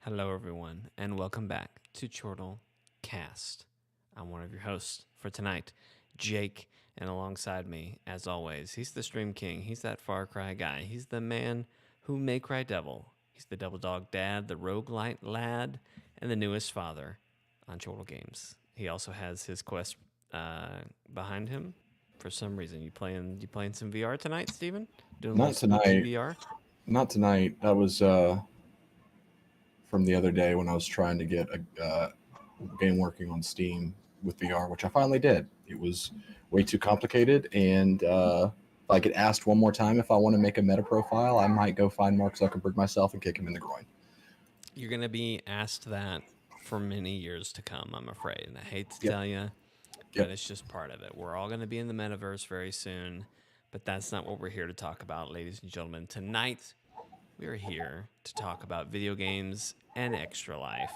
Hello, everyone, and welcome back to ChortleCast. I'm one of your hosts for tonight, Jake, and alongside me, as always, he's the Stream King. He's that Far Cry guy. He's the man who may cry devil. He's the Double Dog Dad, the Roguelite Lad, and the newest father on Chortle Games. He also has his quest behind him. For some reason, you playing some VR tonight, Steven? Doing a little Not spooky tonight. VR? Not tonight. That was from the other day when I was trying to get a game working on Steam with VR, which I finally did. It was way too complicated, and if I get asked one more time if I want to make a meta profile, I might go find Mark Zuckerberg myself and kick him in the groin. You're going to be asked that for many years to come, I'm afraid. And I hate to Yep. tell you, but Yep. it's just part of it. We're all going to be in the metaverse very soon, but that's not what we're here to talk about, ladies and gentlemen. Tonight, we are here to talk about video games and extra life.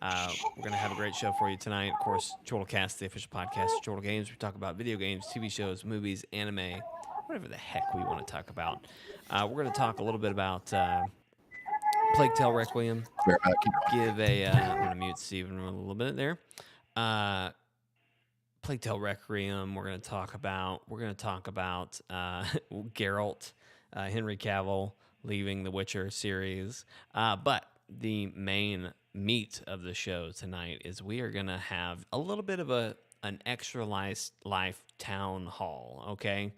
We're going to have a great show for you tonight. Of course, ChortleCast, the official podcast of Chortle Games. We talk about video games, TV shows, movies, anime, whatever the heck we want to talk about. We're going to talk a little bit about Plague Tale Requiem. Keep going. I'm going to mute Steven a little bit there. Plague Tale Requiem. We're going to talk about Geralt, Henry Cavill leaving the Witcher series. But the main meat of the show tonight is we are going to have a little bit of an extra life town hall. Okay,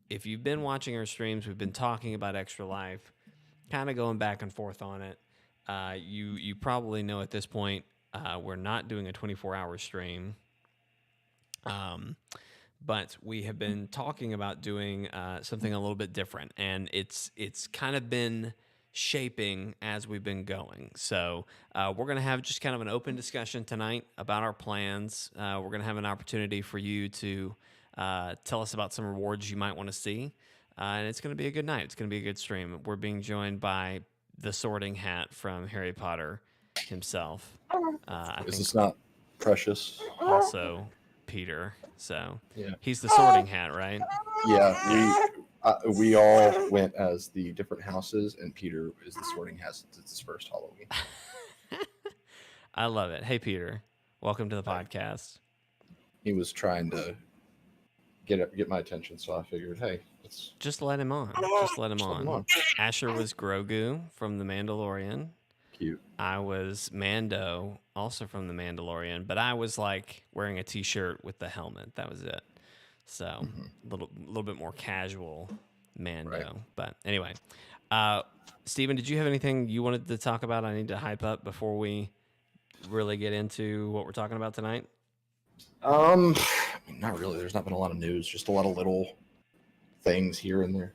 if you've been watching our streams, we've been talking about Extra Life, kind of going back and forth on it. You probably know at this point we're not doing a 24-hour stream. But we have been talking about doing something a little bit different, and it's kind of been shaping as we've been going. So we're going to have just kind of an open discussion tonight about our plans. We're going to have an opportunity for you to tell us about some rewards you might want to see, and it's going to be a good night. It's going to be a good stream. We're being joined by the Sorting Hat from Harry Potter himself. I Is think this not precious? also Peter. So Yeah. he's the Sorting Hat, right? Yeah. We all went as the different houses, and Peter is the sorting hat since it's his first Halloween. I love it. Hey, Peter, welcome to the podcast. He was trying to get my attention, so I figured, hey, let's Just let him on. Just let him just let him on. on. Asher was Grogu from The Mandalorian. Cute. I was Mando, also from The Mandalorian, but I was like wearing a t-shirt with the helmet. That was it. So a little bit more casual Mando. Right. But anyway, Steven, did you have anything you wanted to talk about? I need to hype up before we really get into what we're talking about tonight. Not really. There's not been a lot of news, just a lot of little things here and there.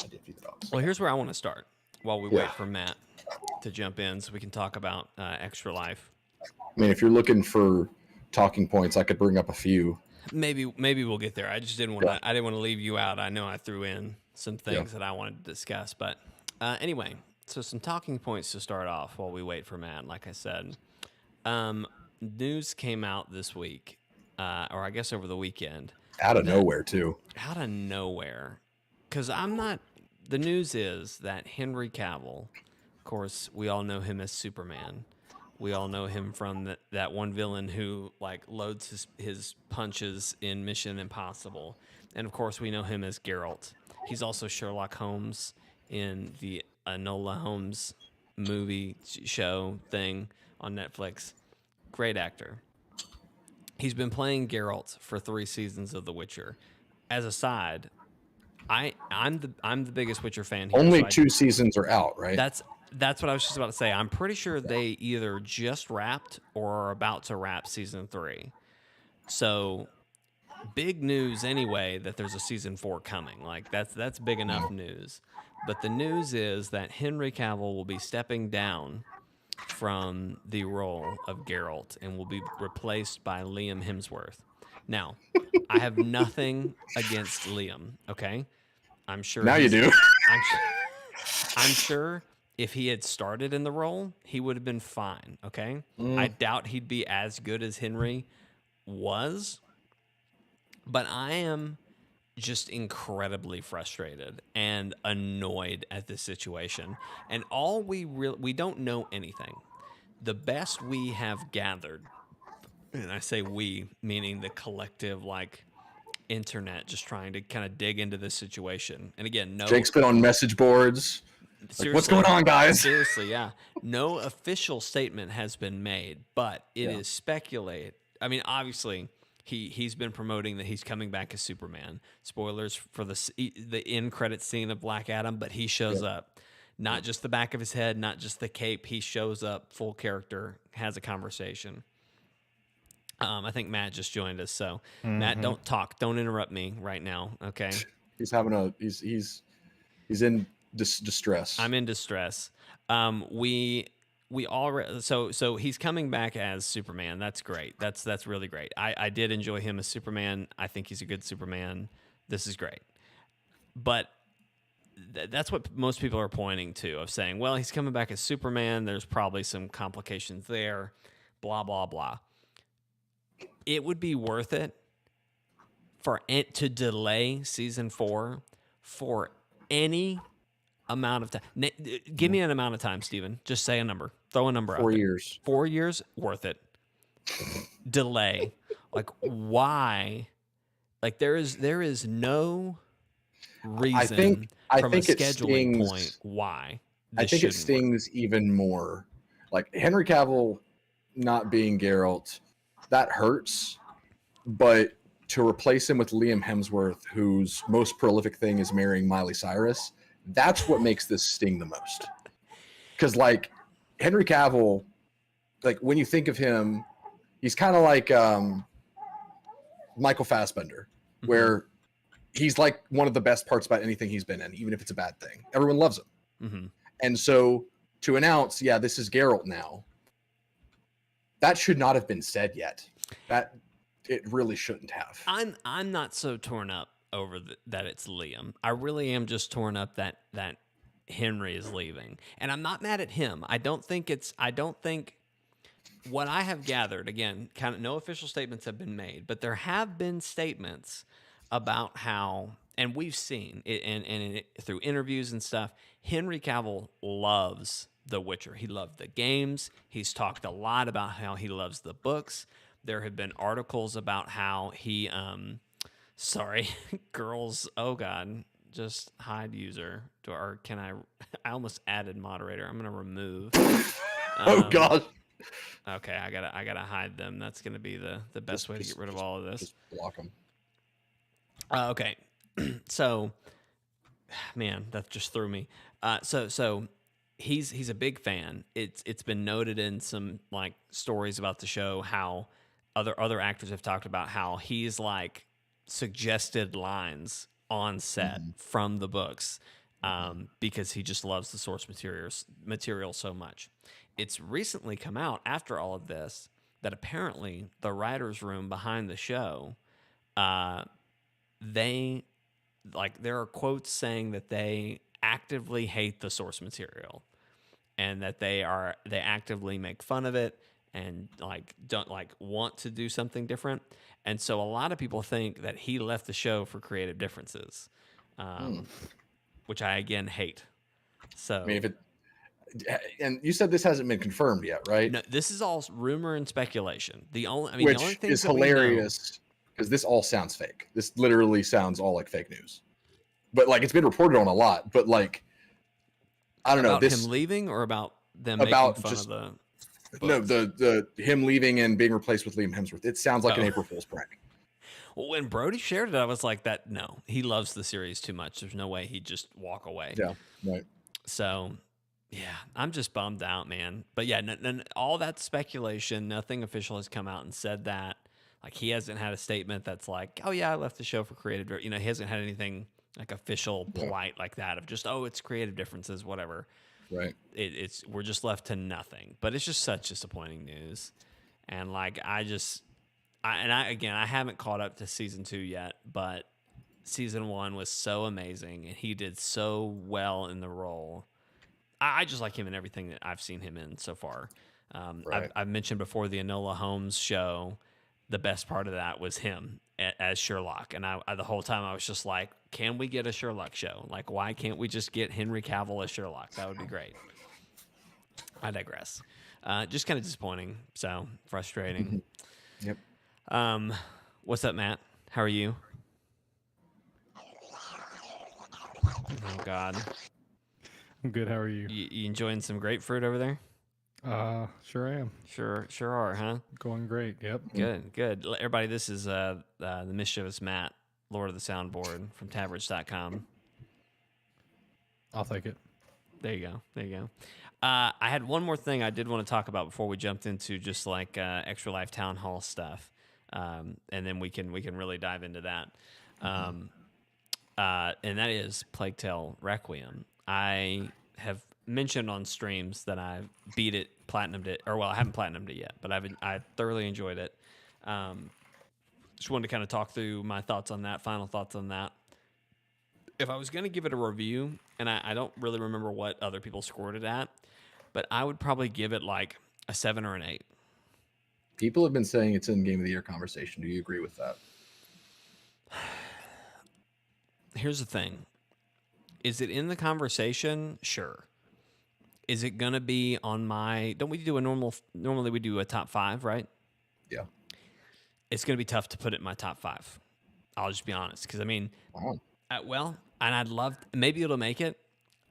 I did feed the dogs. Well, here's where I want to start while we Yeah. wait for Matt to jump in so we can talk about Extra Life. I mean, if you're looking for talking points, I could bring up a few. Maybe we'll get there. I just didn't want to. I didn't want to leave you out. I know I threw in some things that I wanted to discuss, but anyway, so some talking points to start off while we wait for Matt. Like I said, news came out this week, or I guess over the weekend, Out of nowhere, too. out of nowhere, because I'm not. The news is that Henry Cavill, of course, we all know him as Superman. We all know him from that one villain who like loads his punches in Mission Impossible, and of course we know him as Geralt. He's also Sherlock Holmes in the Enola Holmes movie show thing on Netflix. Great actor. He's been playing Geralt for 3 seasons of The Witcher. As a side, I'm the biggest Witcher fan here. Only so 2 seasons are out, right? That's what I was just about to say. I'm pretty sure they either just wrapped or are about to wrap season 3. So big news anyway that there's a season 4 coming. Like that's big enough news. But the news is that Henry Cavill will be stepping down from the role of Geralt and will be replaced by Liam Hemsworth. Now, I have nothing against Liam, okay? I'm sure Now you do. I'm sure if he had started in the role, he would have been fine, okay? I doubt he'd be as good as Henry was, but I am just incredibly frustrated and annoyed at this situation. And all we don't know anything. The best we have gathered, and I say we, meaning the collective like internet, just trying to kind of dig into this situation. And again, no, Jake's been on message boards. Like, what's going seriously, on, guys? seriously, yeah, no official statement has been made, but it Yeah. is speculate. I mean, obviously, he's been promoting that he's coming back as Superman. Spoilers for the end credit scene of Black Adam, but he shows Yep. up. Not just the back of his head, not just the cape. He shows up full character, has a conversation. I think Matt just joined us. So, Matt, don't talk. Don't interrupt me right now. Okay. He's having a he's in distress. I'm in distress. We already so he's coming back as Superman. That's great. That's really great. I did enjoy him as Superman. I think he's a good Superman. This is great. But that's what most people are pointing to, of saying, well, he's coming back as Superman. There's probably some complications there. Blah blah blah. It would be worth it for it to delay season 4 for any amount of time. Give me an amount of time, Steven. Just say a number. Throw a number out 4 there. years. 4 years, worth it. Delay. Like, why? Like, there is no reason I from think a it scheduling stings, point why I this think it shouldn't work. stings even more. Like Henry Cavill not being Geralt, that hurts. But to replace him with Liam Hemsworth, whose most prolific thing is marrying Miley Cyrus, that's what makes this sting the most. Because like Henry Cavill, like when you think of him, he's kind of like Michael Fassbender, where he's like one of the best parts about anything he's been in, even if it's a bad thing. Everyone loves him. Mm-hmm. And so to announce, yeah, this is Geralt now, that should not have been said yet. That it really shouldn't have. I'm not so torn up over that it's Liam. I really am just torn up that Henry is leaving, and I'm not mad at him. I don't think what I have gathered, again, kind of no official statements have been made, but there have been statements about how, and we've seen it, and through interviews and stuff, Henry Cavill loves The Witcher. He loved the games. He's talked a lot about how he loves the books. There have been articles about how he, sorry, girls, oh God, just hide user. Or can I almost added moderator. I'm going to remove. Oh God. Okay, I gotta hide them. That's gonna be the best way to get rid of all of this. Just block them. Okay, so man, that just threw me. So he's a big fan. It's been noted in some like stories about the show how other actors have talked about how he's like suggested lines on set from the books because he just loves the source material so much. It's recently come out after all of this that apparently the writers' room behind the show, there are quotes saying that they actively hate the source material and that they actively make fun of it and like don't like want to do something different. And so a lot of people think that he left the show for creative differences, which I again hate. So I mean, and you said this hasn't been confirmed yet, right? no, this is all rumor and speculation. Which the only things is that we know, hilarious because this all sounds fake. This literally sounds all like fake news. But like it's been reported on a lot. But like, I don't know about this him leaving or about them about making fun just of the no books? the him leaving and being replaced with Liam Hemsworth. It sounds like an Oh. April Fool's prank. Well, when Brody shared it, I was like, "That no, he loves the series too much. There's no way he'd just walk away." Yeah, right. So, yeah, I'm just bummed out, man. But yeah, all that speculation, nothing official has come out and said that. Like he hasn't had a statement that's like, "Oh yeah, I left the show for creative." He hasn't had anything like official, polite like that of just, "Oh, it's creative differences, whatever." Right. We're just left to nothing. But it's just such disappointing news, and like I haven't caught up to season 2 yet, but season 1 was so amazing, and he did so well in the role. I just like him in everything that I've seen him in so far. Right. I've mentioned before the Enola Holmes show. The best part of that was him as Sherlock, and I the whole time I was just like, can we get a Sherlock show? Like, why can't we just get Henry Cavill as Sherlock? That would be great. I digress. Just kind of disappointing. So frustrating. Yep. What's up, Matt? How are you? Oh God, I'm good. How are you? you enjoying some grapefruit over there? Sure am. Sure are, huh? Going great. Yep. Good. Everybody, this is the mischievous Matt, Lord of the Soundboard from Taverns.com. I'll take it. There you go. I had one more thing I did want to talk about before we jumped into just like Extra Life Town Hall stuff, and then we can really dive into that. And that is Plague Tale Requiem. I have mentioned on streams that I beat it, platinumed it, or well, I haven't platinumed it yet, but I thoroughly enjoyed it. Just wanted to kind of talk through my thoughts on that, final thoughts on that. If I was going to give it a review, and I don't really remember what other people scored it at, but I would probably give it like a 7 or an 8. People have been saying it's in Game of the Year conversation. Do you agree with that? Here's the thing. Is it in the conversation? Sure. Is it going to be on my... Don't we do a normally we do a top 5, right? Yeah. It's going to be tough to put it in my top 5. I'll just be honest. Because, I mean... Wow. Well, and I'd love... Maybe it'll make it.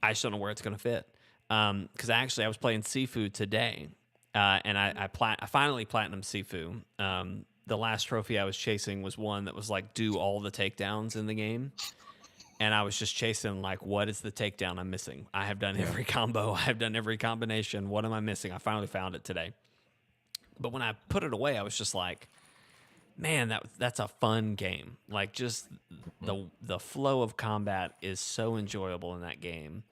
I just don't know where it's going to fit. Because I was playing Sifu today, and I finally platinumed Sifu. The last trophy I was chasing was one that was like do all the takedowns in the game. And I was just chasing, like, what is the takedown I'm missing? I have done every combo. I have done every combination. What am I missing? I finally found it today. But when I put it away, I was just like, man, that's a fun game. Like, just the flow of combat is so enjoyable in that game.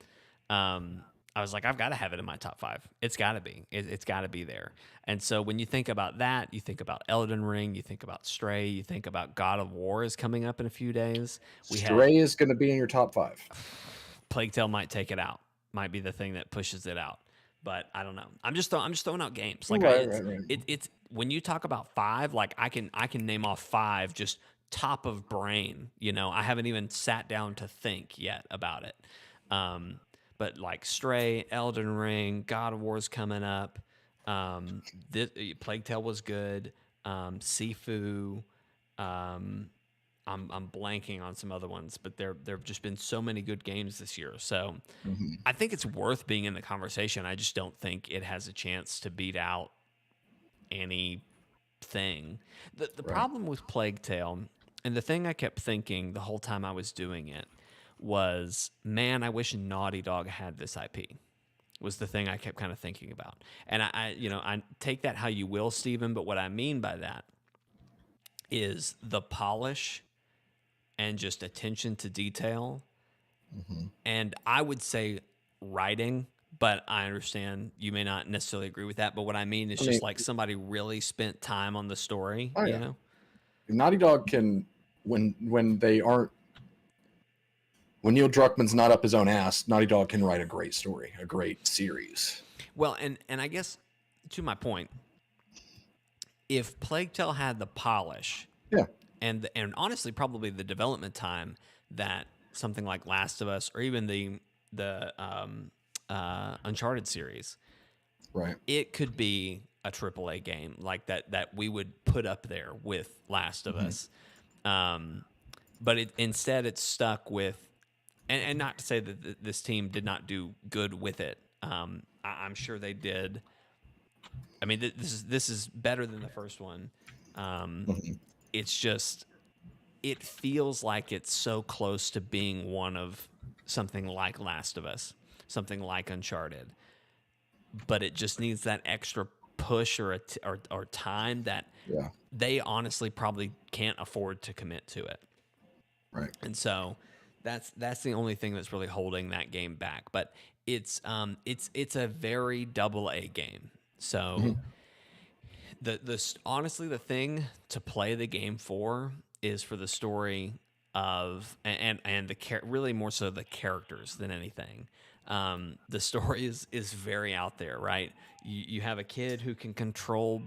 I was like, I've got to have it in my top 5. It's got to be. It's got to be there. And so when you think about that, you think about Elden Ring, you think about Stray, you think about God of War is coming up in a few days. Stray is going to be in your top 5. Plague Tale might take it out. Might be the thing that pushes it out. But I don't know. I'm just throwing out games. Like Right. It's when you talk about 5, like I can name off 5 just top of brain. You know, I haven't even sat down to think yet about it. But like Stray, Elden Ring, God of War's coming up. Plague Tale was good. Sifu. I'm blanking on some other ones, but there've just been so many good games this year. So I think it's worth being in the conversation. I just don't think it has a chance to beat out anything. The problem with Plague Tale, and the thing I kept thinking the whole time I was doing it, was, man, I wish Naughty Dog had this IP, was the thing I kept kind of thinking about. And I take that how you will, Steven, but what I mean by that is the polish and just attention to detail. And I would say writing, but I understand you may not necessarily agree with that. But what I mean is just like somebody really spent time on the story, you know? Naughty Dog can, when they aren't, when Neil Druckmann's not up his own ass, Naughty Dog can write a great story, a great series. Well, and I guess to my point, if Plague Tale had the polish, and honestly probably the development time that something like Last of Us or even the Uncharted series, right, it could be a AAA game like that we would put up there with Last of Us. But instead it's stuck with. And not to say that this team did not do good with it. I'm sure they did. I mean, this is better than the first one. It's just, it feels like it's so close to being one of something like Last of Us, something like Uncharted. But it just needs that extra push or time that they honestly probably can't afford to commit to it. Right. And so that's the only thing that's really holding that game back. But it's a very AA game. So honestly, the thing to play the game for is for the story of and really more so the characters than anything. The story is very out there, right? You have a kid who can control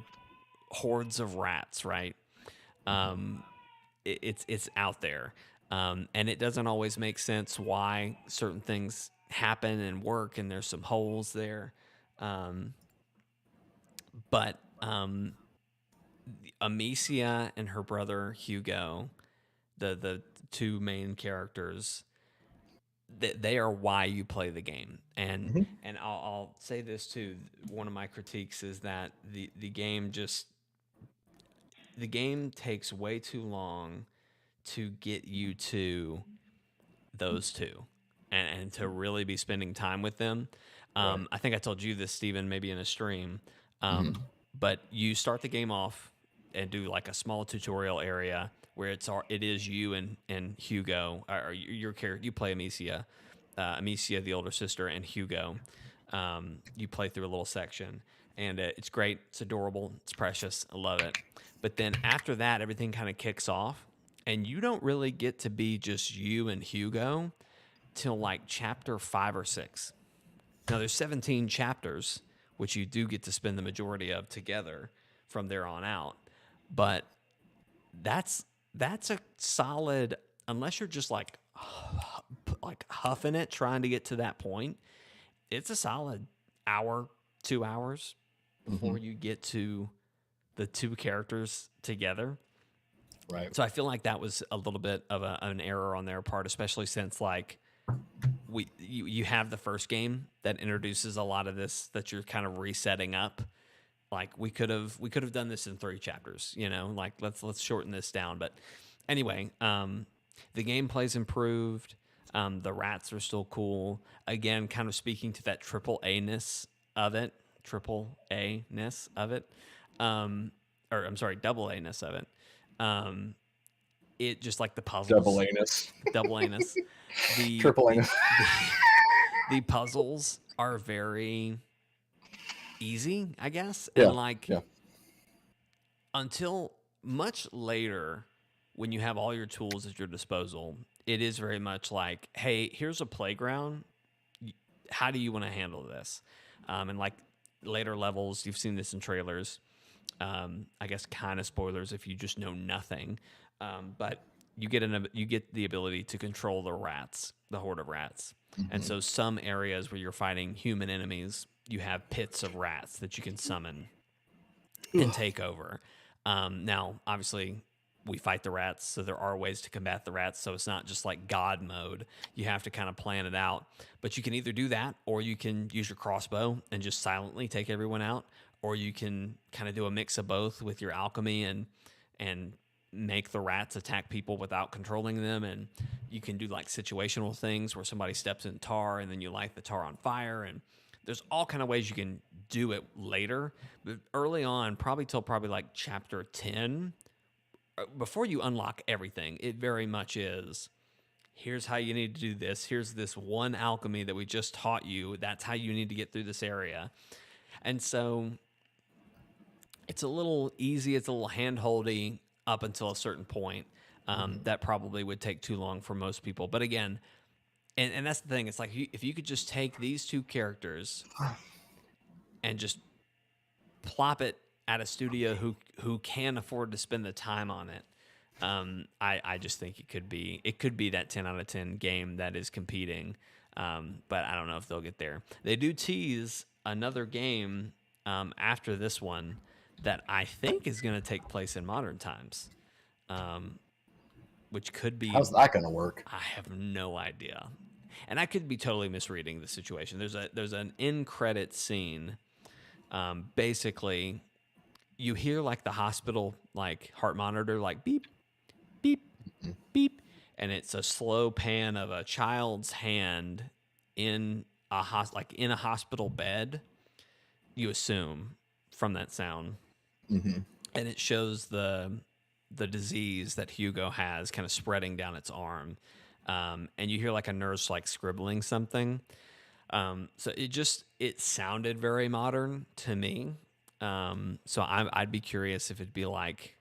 hordes of rats, right? it's out there, and it doesn't always make sense why certain things happen and work, and there's some holes there, um, but Amicia and her brother Hugo, the two main characters, they are why you play the game. And Mhm. I'll say this too. One of my critiques is that the game takes way too long to get you to those two, and to really be spending time with them. Right. I think I told you this, Steven, maybe in a stream. Mhm. But you start the game off and do like a small tutorial area where it is you and Hugo, or your character. You play Amicia, the older sister, and Hugo. You play through a little section, and it's great. It's adorable. It's precious. I love it. But then after that, everything kind of kicks off, and you don't really get to be just you and Hugo till like chapter 5 or 6. Now there's 17 chapters, which you do get to spend the majority of together from there on out. But that's a solid, unless you're just like huffing it trying to get to that point. It's a solid hour, 2 hours before Mhm. you get to the two characters together. Right. So I feel like that was a little bit of an error on their part, especially since like you have the first game that introduces a lot of this that you're kind of resetting up. Like we could have done this in 3 chapters, like let's shorten this down. But anyway, the gameplay's improved. The rats are still cool. Again, kind of speaking to that triple A ness of it, or I'm sorry, double A ness of it. Um, it just like the Double puzzles, anus. double anus. The Triple the anus. the, the puzzles are very easy, I guess, Yeah. and like Yeah. until much later, when you have all your tools at your disposal, it is very much like, hey, here's a playground. How do you want to handle this? And like later levels, you've seen this in trailers. I guess kind of spoilers if you just know nothing. But you get the ability to control the rats, the horde of rats. And Mhm. so some areas where you're fighting human enemies, you have pits of rats that you can summon and Ugh. take over. Now, obviously, we fight the rats, so there are ways to combat the rats. So it's not just like God mode. You have to kind of plan it out. But you can either do that, or you can use your crossbow and just silently take everyone out, or you can kind of do a mix of both with your alchemy and make the rats attack people without controlling them. And you can do like situational things where somebody steps in tar and then you light the tar on fire. And there's all kind of ways you can do it later, but early on, probably till like chapter 10, before you unlock everything, it very much is, here's how you need to do this. Here's this one alchemy that we just taught you. That's how you need to get through this area. And so it's a little easy, it's a little hand-holdy up until a certain point. That probably would take too long for most people. But again, and that's the thing, it's like if you could just take these two characters and just plop it at a studio who can afford to spend the time on it. I just think it could be that 10 out of 10 game that is competing. But I don't know if they'll get there. They do tease another game after this one that I think is going to take place in modern times, which could be. How's that going to work? I have no idea, and I could be totally misreading the situation. There's an end credit scene. Basically, you hear like the hospital like heart monitor like beep, beep, beep, and it's a slow pan of a child's hand in in a hospital bed. You assume from that sound, Mm-hmm. and it shows the disease that Hugo has kind of spreading down its arm, and you hear like a nurse like scribbling something. So it sounded very modern to me. So I'd be curious if it'd be like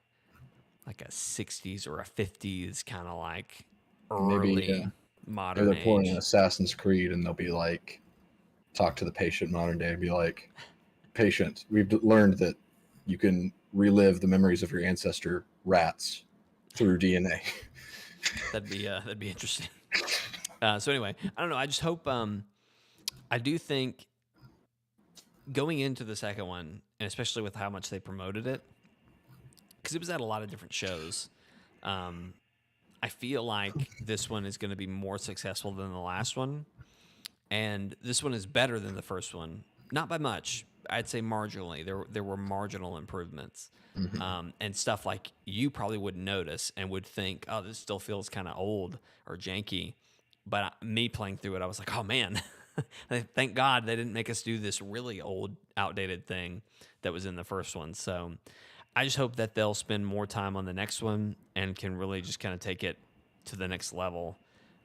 a 60s or a 50s kind of like Maybe early maybe modern they're pulling an age. Assassin's Creed and they'll be like, talk to the patient modern day and be like, patient, we've learned that you can relive the memories of your ancestor rats through DNA. That'd be interesting. So anyway, I don't know. I just hope. I do think going into the second one, and especially with how much they promoted it, because it was at a lot of different shows. Um, I feel like this one is going to be more successful than the last one, and this one is better than the first one. Not by much. I'd say marginally. There were marginal improvements, and stuff like you probably wouldn't notice and would think, "Oh, this still feels kind of old or janky." But me playing through it, I was like, "Oh man, thank God they didn't make us do this really old, outdated thing that was in the first one." So I just hope that they'll spend more time on the next one and can really just kind of take it to the next level.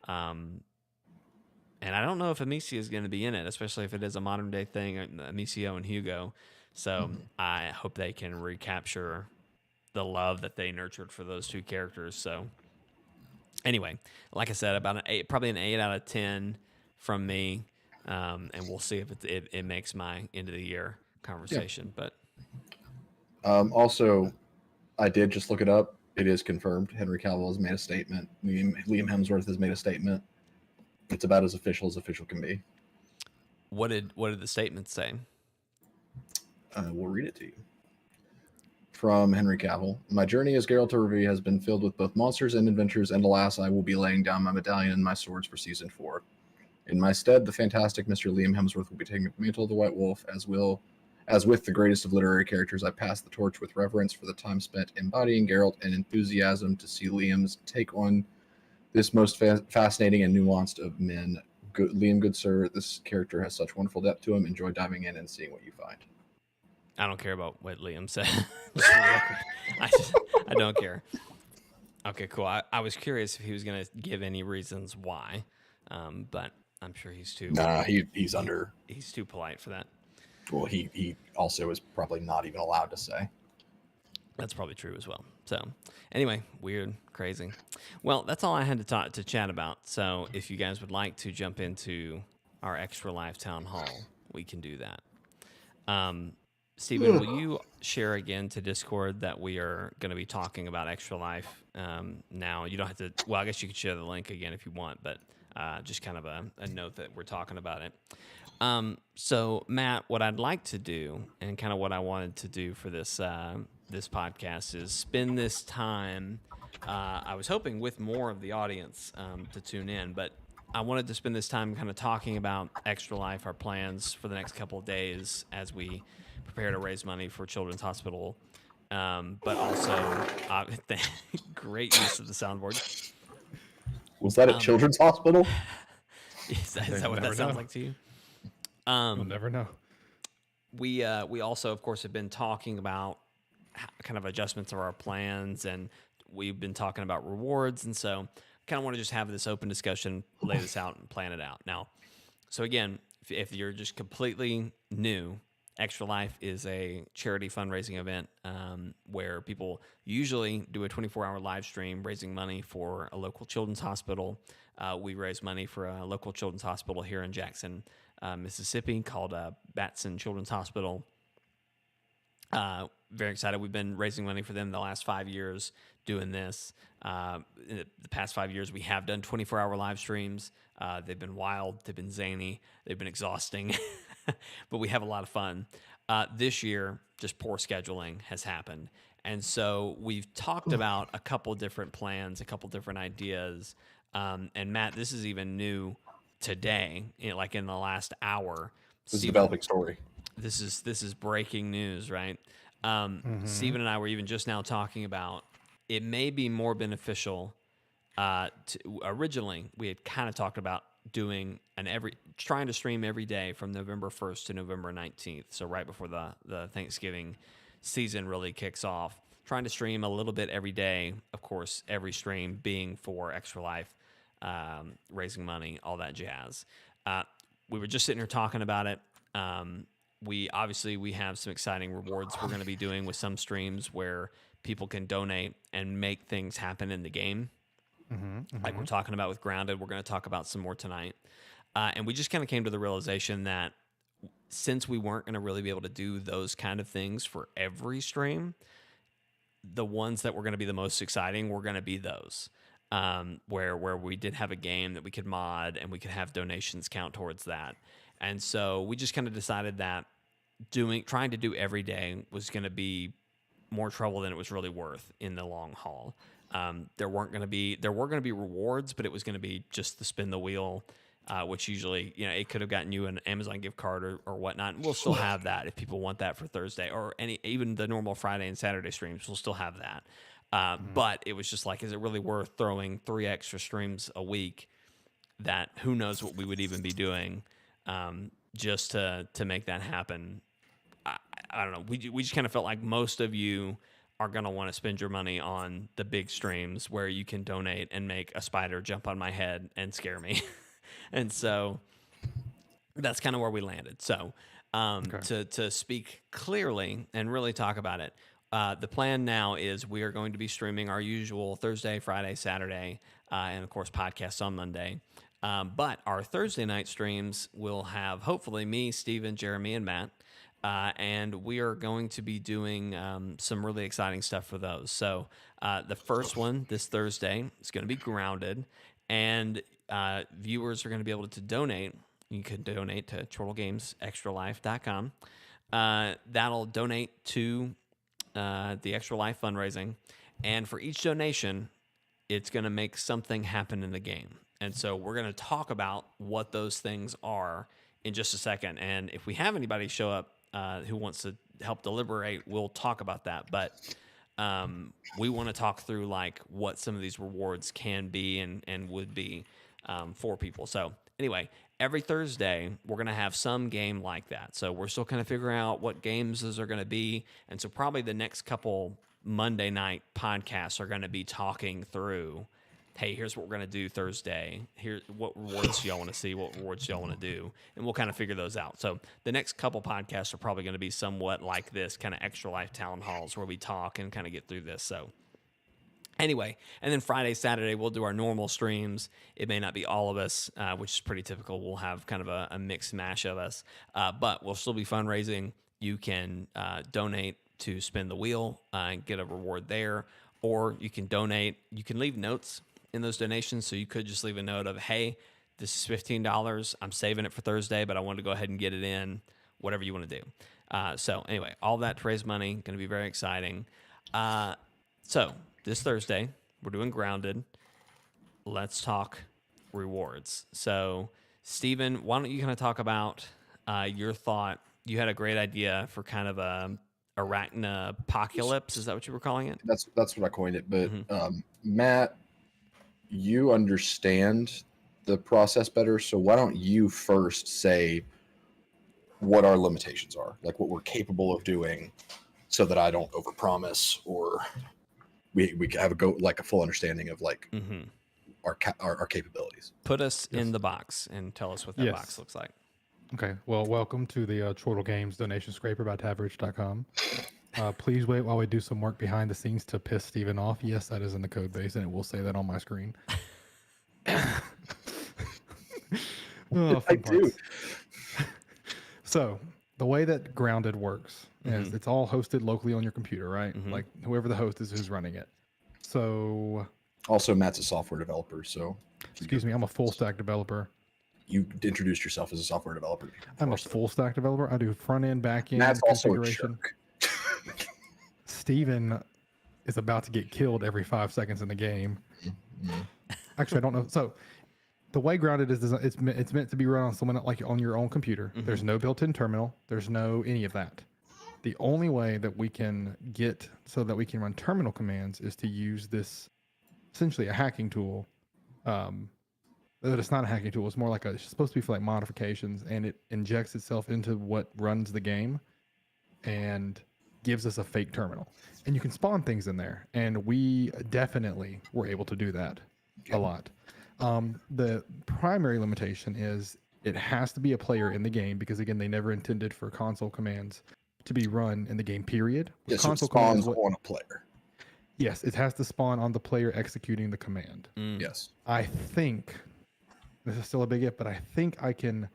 Um, and I don't know if Amicia is going to be in it, especially if it is a modern day thing, Amicio and Hugo. So I hope they can recapture the love that they nurtured for those two characters. So anyway, like I said, about an 8, probably an 8 out of 10 from me. And we'll see if it makes my end of the year conversation. But Also, I did just look it up. It is confirmed. Henry Cavill has made a statement. Liam Hemsworth has made a statement. It's about as official can be. what did the statement say? We'll read it to you. From Henry Cavill. My journey as Geralt of Rivia has been filled with both monsters and adventures, and alas, I will be laying down my medallion and my swords for season 4. In my stead, the fantastic Mr. Liam Hemsworth will be taking up the mantle of the White Wolf, as with the greatest of literary characters. I pass the torch with reverence for the time spent embodying Geralt and enthusiasm to see Liam's take on this most fascinating and nuanced of men. Liam, good sir, this character has such wonderful depth to him. Enjoy diving in and seeing what you find. I don't care about what Liam said. Just for the record. I don't care. Okay, cool. I was curious if he was going to give any reasons why, but I'm sure he's too. Nah, he's under. He's too polite for that. Well, he also is probably not even allowed to say. That's probably true as well. So, anyway, weird, crazy. Well, that's all I had to chat about. So, if you guys would like to jump into our Extra Life Town Hall, we can do that. Stephen, will you share again to Discord that we are going to be talking about Extra Life now? You don't have to. Well, I guess you could share the link again if you want, but just kind of a note that we're talking about it. So, Matt, what I'd like to do, and kind of what I wanted to do for this this podcast, is spend this time. I was hoping with more of the audience to tune in, but I wanted to spend this time kind of talking about Extra Life, our plans for the next couple of days as we prepare to raise money for Children's Hospital, but also great use of the soundboard. Was that at Children's Hospital? Is that what that sounds like to you? You'll never know. We also, of course, have been talking about kind of adjustments of our plans, and we've been talking about rewards, and so kind of want to just have this open discussion, lay this out, and plan it out. Now, so again, if you're just completely new, Extra Life is a charity fundraising event where people usually do a 24-hour live stream raising money for a local children's hospital. We raise money for a local children's hospital here in Jackson, Mississippi, called Batson Children's Hospital. Very excited. We've been raising money for them the last 5 years doing this. In the past 5 years, we have done 24-hour live streams. They've been wild. They've been zany. They've been exhausting. But we have a lot of fun. This year, just poor scheduling has happened. And so we've talked about a couple different plans, a couple different ideas. And Matt, this is even new today, like in the last hour. This is a developing story. This is breaking news, right? Steven and I were even just now talking about it may be more beneficial. Originally, we had kind of talked about doing trying to stream every day from November 1st to November 19th. So right before the Thanksgiving season really kicks off, trying to stream a little bit every day. Of course, every stream being for Extra Life, raising money, all that jazz. We were just sitting here talking about it. We have some exciting rewards we're going to be doing with some streams where people can donate and make things happen in the game. Like we're talking about with Grounded. We're going to talk about some more tonight. And we just kind of came to the realization that since we weren't going to really be able to do those kind of things for every stream, the ones that were going to be the most exciting were going to be those where we did have a game that we could mod and we could have donations count towards that. And so we just kind of decided that trying to do every day was going to be more trouble than it was really worth in the long haul. There were going to be rewards, but it was going to be just the spin the wheel, which usually, it could have gotten you an Amazon gift card or whatnot. And we'll still have that if people want that for Thursday or even the normal Friday and Saturday streams. We'll still have that. But it was just like, is it really worth throwing 3 extra streams a week that who knows what we would even be doing just to make that happen? I don't know. We just kind of felt like most of you are going to want to spend your money on the big streams where you can donate and make a spider jump on my head and scare me. And so that's kind of where we landed. So to speak clearly and really talk about it, the plan now is we are going to be streaming our usual Thursday, Friday, Saturday, and of course podcasts on Monday. But our Thursday night streams will have hopefully me, Steven, Jeremy, and Matt. And we are going to be doing some really exciting stuff for those. So the first one this Thursday is going to be Grounded, and viewers are going to be able to donate. You can donate to ChortleGamesExtraLife.com. That'll donate to the Extra Life fundraising, and for each donation, it's going to make something happen in the game. And so we're going to talk about what those things are in just a second. And if we have anybody show up who wants to help deliberate, we'll talk about that. But we want to talk through like what some of these rewards can be and would be for people. So anyway, every Thursday we're going to have some game like that. So we're still kind of figuring out what games those are going to be. And so probably the next couple Monday night podcasts are going to be talking through, hey, here's what we're going to do Thursday. Here, what rewards do y'all want to see? What rewards do y'all want to do? And we'll kind of figure those out. So the next couple podcasts are probably going to be somewhat like this, kind of Extra Life town halls where we talk and kind of get through this. So anyway, and then Friday, Saturday, we'll do our normal streams. It may not be all of us, which is pretty typical. We'll have kind of a mixed mash of us, but we'll still be fundraising. You can donate to Spin the Wheel and get a reward there, or you can donate. You can leave notes in those donations. So you could just leave a note of, hey, this is $15. I'm saving it for Thursday, but I want to go ahead and get it in, whatever you want to do. So anyway, all that to raise money, going to be very exciting. So this Thursday, we're doing Grounded. Let's talk rewards. So Steven, why don't you kind of talk about your thought? You had a great idea for kind of a arachnopocalypse. Is that what you were calling it? That's what I coined it. But Matt, you understand the process better, so why don't you first say what our limitations are, like what we're capable of doing, so that I don't overpromise, or we have a full understanding of like our capabilities. Put us in the box and tell us what that box looks like. Okay. Well, welcome to the Chortle Games donation scraper by tavrich.com. Please wait while we do some work behind the scenes to piss Steven off. Yes, that is in the code base, and it will say that on my screen. I do. So the way that Grounded works is it's all hosted locally on your computer, right? Like whoever the host is who's running it. So also, Matt's a software developer, so excuse me, I'm a full stack developer. You introduced yourself as a software developer. I'm a full stack developer. I do front end, back end Matt's also a configuration. jerk. Steven is about to get killed every 5 seconds in the game. Actually, I don't know. So the way Grounded is designed, it's meant to be run on someone like on your own computer. There's no built-in terminal. There's no any of that. The only way that we can get so that we can run terminal commands is to use this, essentially a hacking tool. But it's not a hacking tool. It's more like it's supposed to be for like modifications, and it injects itself into what runs the game and gives us a fake terminal. And you can spawn things in there, and we definitely were able to do that a lot. The primary limitation is it has to be a player in the game, because again, they never intended for console commands to be run in the game, period. Yes, so it spawns on a player. Yes, it has to spawn on the player executing the command. Yes. I think, this is still a big if, but I think I can,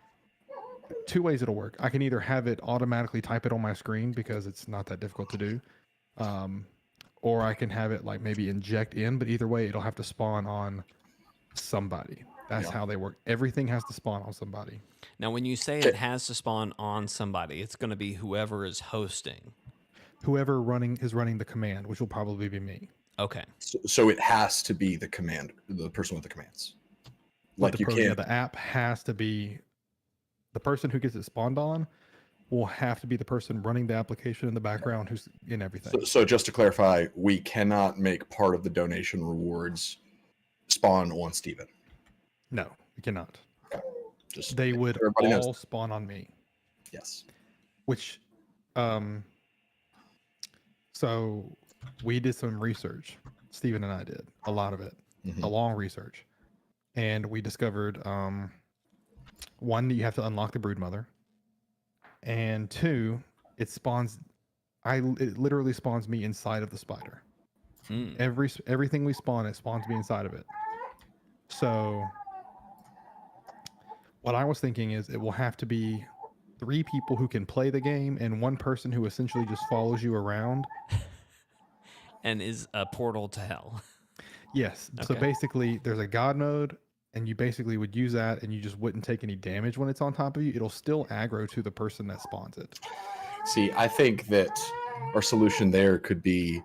2 ways it'll work. I can either have it automatically type it on my screen, because it's not that difficult to do. or I can have it like maybe inject in, but either way, it'll have to spawn on somebody. That's Yeah. how they work. Everything has to spawn on somebody. Now, when you say it has to spawn on somebody, it's going to be whoever is hosting. Whoever is running the command, which will probably be me. Okay. So it has to be the person with the commands. But Like you can't. the app has to be the person who gets it spawned on will have to be the person running the application in the background who's in everything. So just to clarify, we cannot make part of the donation rewards spawn on Steven. No, we cannot. Just They would everybody knows all that. spawn on me. Yes. Which, so we did some research. Steven and I did a lot of it, a long research, and we discovered one, that you have to unlock the broodmother, and two, it literally spawns me inside of the spider. Everything we spawn, it spawns me inside of it. So what I was thinking is it will have to be 3 people who can play the game and 1 person who essentially just follows you around. And is a portal to hell. Yes. So basically there's a god mode and you basically would use that and you just wouldn't take any damage when it's on top of you. It'll still aggro to the person that spawns it. See, I think that our solution there could be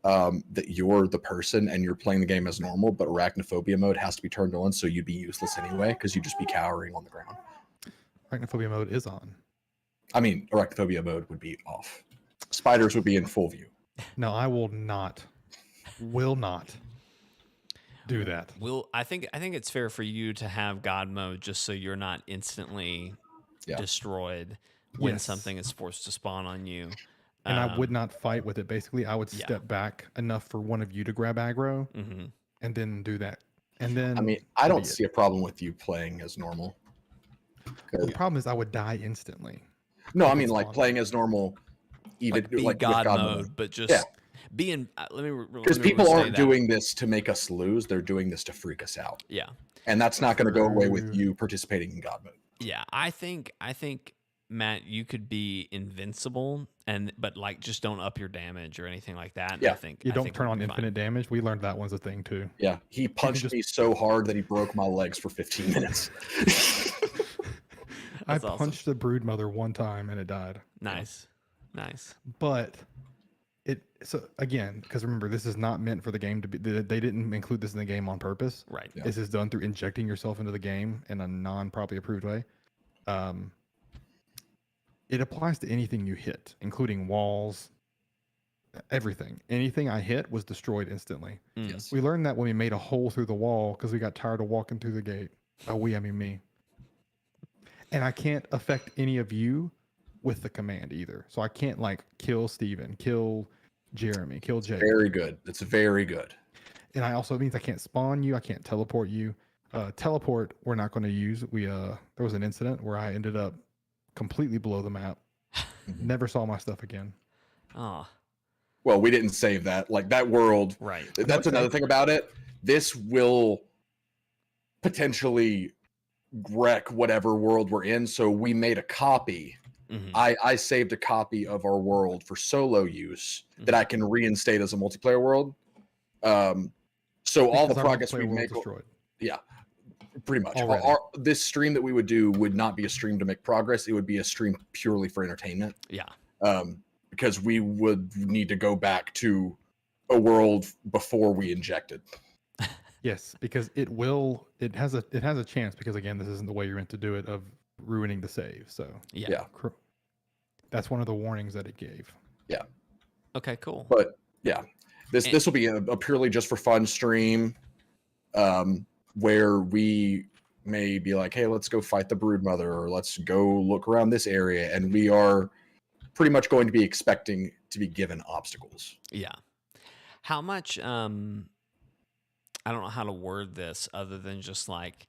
that you're the person and you're playing the game as normal, but arachnophobia mode has to be turned on, so you'd be useless anyway because you'd just be cowering on the ground. Arachnophobia mode is on. I mean, arachnophobia mode would be off. Spiders would be in full view. No, I will not do that. I think it's fair for you to have God mode just so you're not instantly destroyed when something is forced to spawn on you. And I would not fight with it. Basically, I would step back enough for one of you to grab aggro and then do that. And then I mean, I don't see a problem with you playing as normal. The problem is I would die instantly. No, I mean like playing as normal, even be like God, with God mode, but just being. Because people aren't doing this to make us lose; they're doing this to freak us out. Yeah, and that's not going to go away with you participating in God mode. Yeah, I think Matt, you could be invincible, but like just don't up your damage or anything like that. Yeah, I think you don't turn on infinite damage. We learned that one's a thing too. Yeah, he punched me so hard that he broke my legs for 15 minutes. I punched the broodmother one time and it died. Nice. But so again, because remember, this is not meant for the game to be. They didn't include this in the game on purpose. Right. Yeah. This is done through injecting yourself into the game in a non-properly approved way. It applies to anything you hit, including walls, everything. Anything I hit was destroyed instantly. Yes. We learned that when we made a hole through the wall because we got tired of walking through the gate. I mean me. And I can't affect any of you with the command either. So I can't like kill Steven, kill Jeremy, kill Jake. Very good. That's very good. And I also means I can't spawn you. I can't teleport you. Teleport we're not going to use. There was an incident where I ended up completely below the map. Never saw my stuff again. Oh. Well, we didn't save that. Like that world. Right. That's another thing about it. This will potentially wreck whatever world we're in. So we made a copy. I saved a copy of our world for solo use that I can reinstate as a multiplayer world. So all the progress we make, yeah, pretty much. This stream that we would do would not be a stream to make progress. It would be a stream purely for entertainment. Yeah. Because we would need to go back to a world before we injected. Yes, because it has a chance, because again, this isn't the way you're meant to do it, of ruining the save. So yeah. That's one of the warnings that it gave. Yeah. Okay, cool. But yeah, this will be a purely just for fun stream, where we may be like, hey, let's go fight the broodmother, or let's go look around this area, and we are pretty much going to be expecting to be given obstacles. Yeah. How much? I don't know how to word this other than just like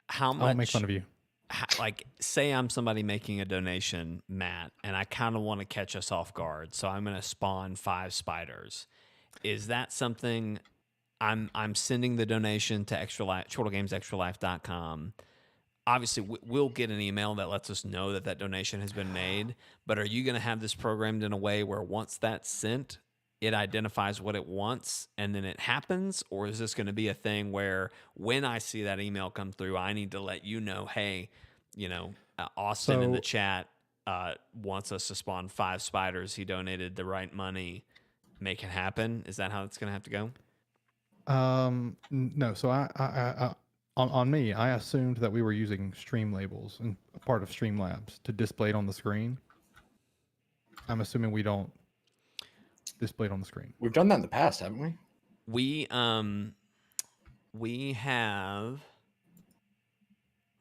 how much. I'll make fun of you. Like, say I'm somebody making a donation, Matt, and I kind of want to catch us off guard, so I'm going to spawn 5 spiders. Is that something I'm sending the donation to ChortleGamesExtraLife.com? Obviously, we'll get an email that lets us know that donation has been made, but are you going to have this programmed in a way where once that's sent, it identifies what it wants and then it happens? Or is this going to be a thing where when I see that email come through, I need to let you know, hey, Austin in the So chat wants us to spawn 5 spiders. He donated the right money. Make it happen. Is that how it's going to have to go? No. So on me, I assumed that we were using stream labels and a part of Streamlabs to display it on the screen. I'm assuming we don't display it on the screen. We've done that in the past, haven't we? We have.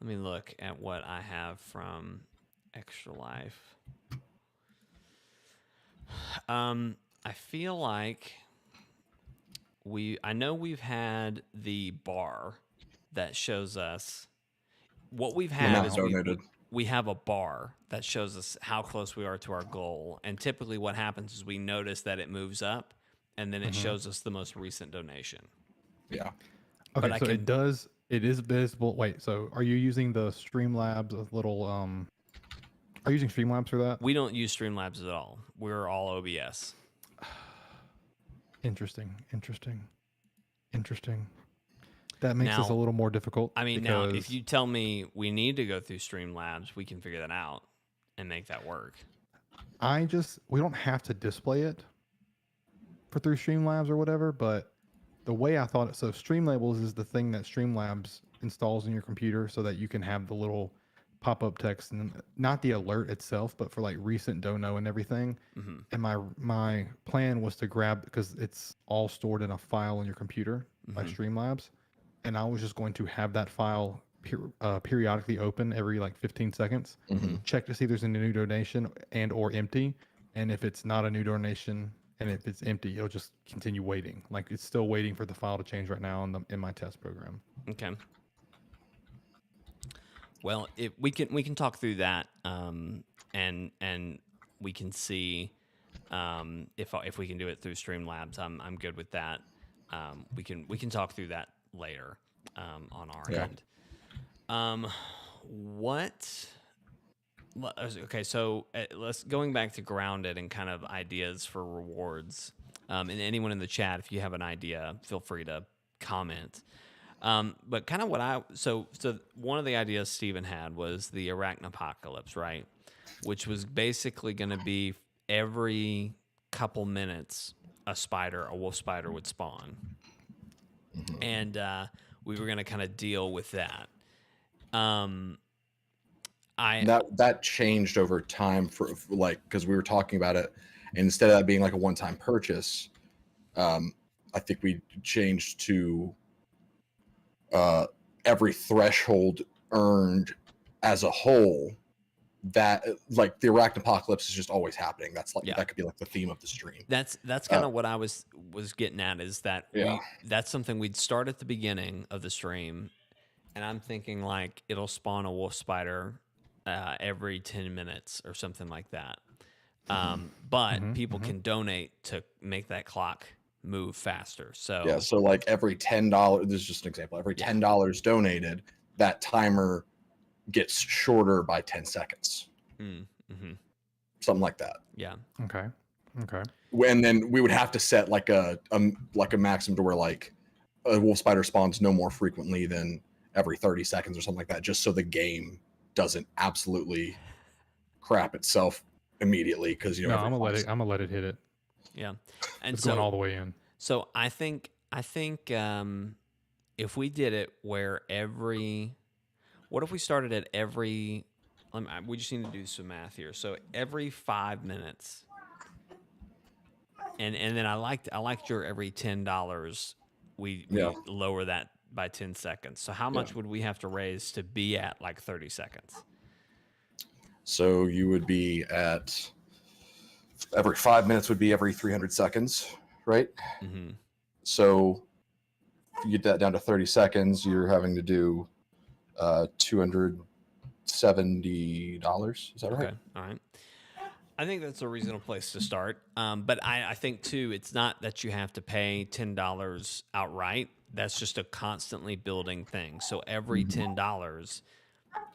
Let me look at what I have from Extra Life. I feel like I know we've had the bar that shows us what we've had is we have a bar that shows us how close we are to our goal. And typically what happens is we notice that it moves up and then it shows us the most recent donation. Yeah. Okay, so it is visible. Wait, so are you using the Streamlabs little are you using Streamlabs for that? We don't use Streamlabs at all. We're all OBS. Interesting. That makes this a little more difficult. I mean, now if you tell me we need to go through Streamlabs, we can figure that out and make that work. We don't have to display it through Streamlabs or whatever, but the way I thought it, so Streamlabels is the thing that Streamlabs installs in your computer so that you can have the little pop-up text and not the alert itself, but for like recent dono and everything. And my plan was to grab, because it's all stored in a file on your computer by Streamlabs, and I was just going to have that file periodically open every like 15 seconds, check to see if there's any new donation and or empty, and if it's not a new donation and if it's empty, it'll just continue waiting. Like it's still waiting for the file to change right now in my test program. Okay. Well, we can talk through that, and we can see if we can do it through Streamlabs. I'm good with that. We can talk through that later on our end. Okay, so let's going back to Grounded and kind of ideas for rewards. And anyone in the chat, if you have an idea, feel free to comment. But kind of so one of the ideas Steven had was the Arachnopocalypse, right? Which was basically going to be every couple minutes a wolf spider would spawn. And we were going to kind of deal with that. That changed over time for like, because we were talking about it, and instead of that being like a one-time purchase, I think we changed to every threshold earned as a whole. That like the Arachnopocalypse is just always happening. That's like that could be like the theme of the stream. That's kind of what I was getting at, is that that's something we'd start at the beginning of the stream, and I'm thinking like it'll spawn a wolf spider every 10 minutes or something like that. But people can donate to make that clock move faster. So so like every $10, this is just an example, every $10 donated, that timer gets shorter by 10 seconds. Something like that. Yeah. Okay. And then we would have to set like a maximum to where like a wolf spider spawns no more frequently than every 30 seconds or something like that, just so the game doesn't absolutely crap itself immediately. Because I'm gonna let it hit it. Yeah, and it's going all the way in. So I think if we did it where what if we started at every? We just need to do some math here. So every 5 minutes, and then I liked your every $10. We lower that by 10 seconds. So how much would we have to raise to be at like 30 seconds? So you would be at every 5 minutes would be every 300 seconds, right? So if you get that down to 30 seconds, you're having to do $270. Is that right? Okay. All right. I think that's a reasonable place to start. But I think too, it's not that you have to pay $10 outright. That's just a constantly building thing. So every $10,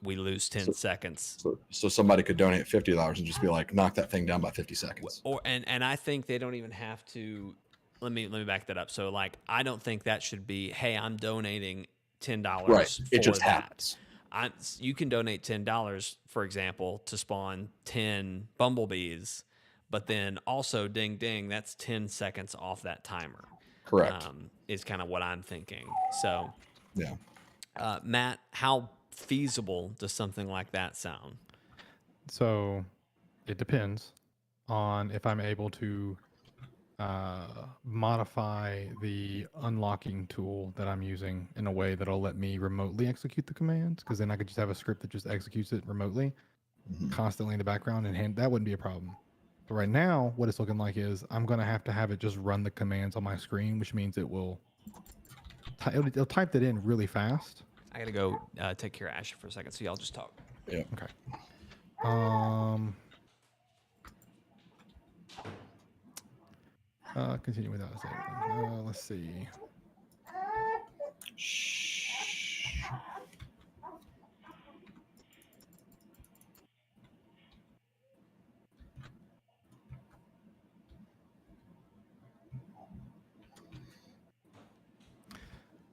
we lose 10 seconds. So somebody could donate $50 and just be like, knock that thing down by 50 seconds. Or and I think they don't even have to. Let me back that up. So like, I don't think that should be, hey, I'm donating $10 Right. for It just that. happens. You can donate $10, for example, to spawn 10 bumblebees, but then also ding ding, that's 10 seconds off that timer. Correct. Is kind of what I'm thinking. So, Yeah. Matt, how feasible does something like that sound? So it depends on if I'm able to modify the unlocking tool that I'm using in a way that'll let me remotely execute the commands, because then I could just have a script that just executes it remotely constantly in the background, and that wouldn't be a problem. But right now, what it's looking like is I'm going to have it just run the commands on my screen, which means it'll type that in really fast. I got to go take care of Asher for a second, so y'all just talk. Yeah. Okay. Continue without a second. Let's see.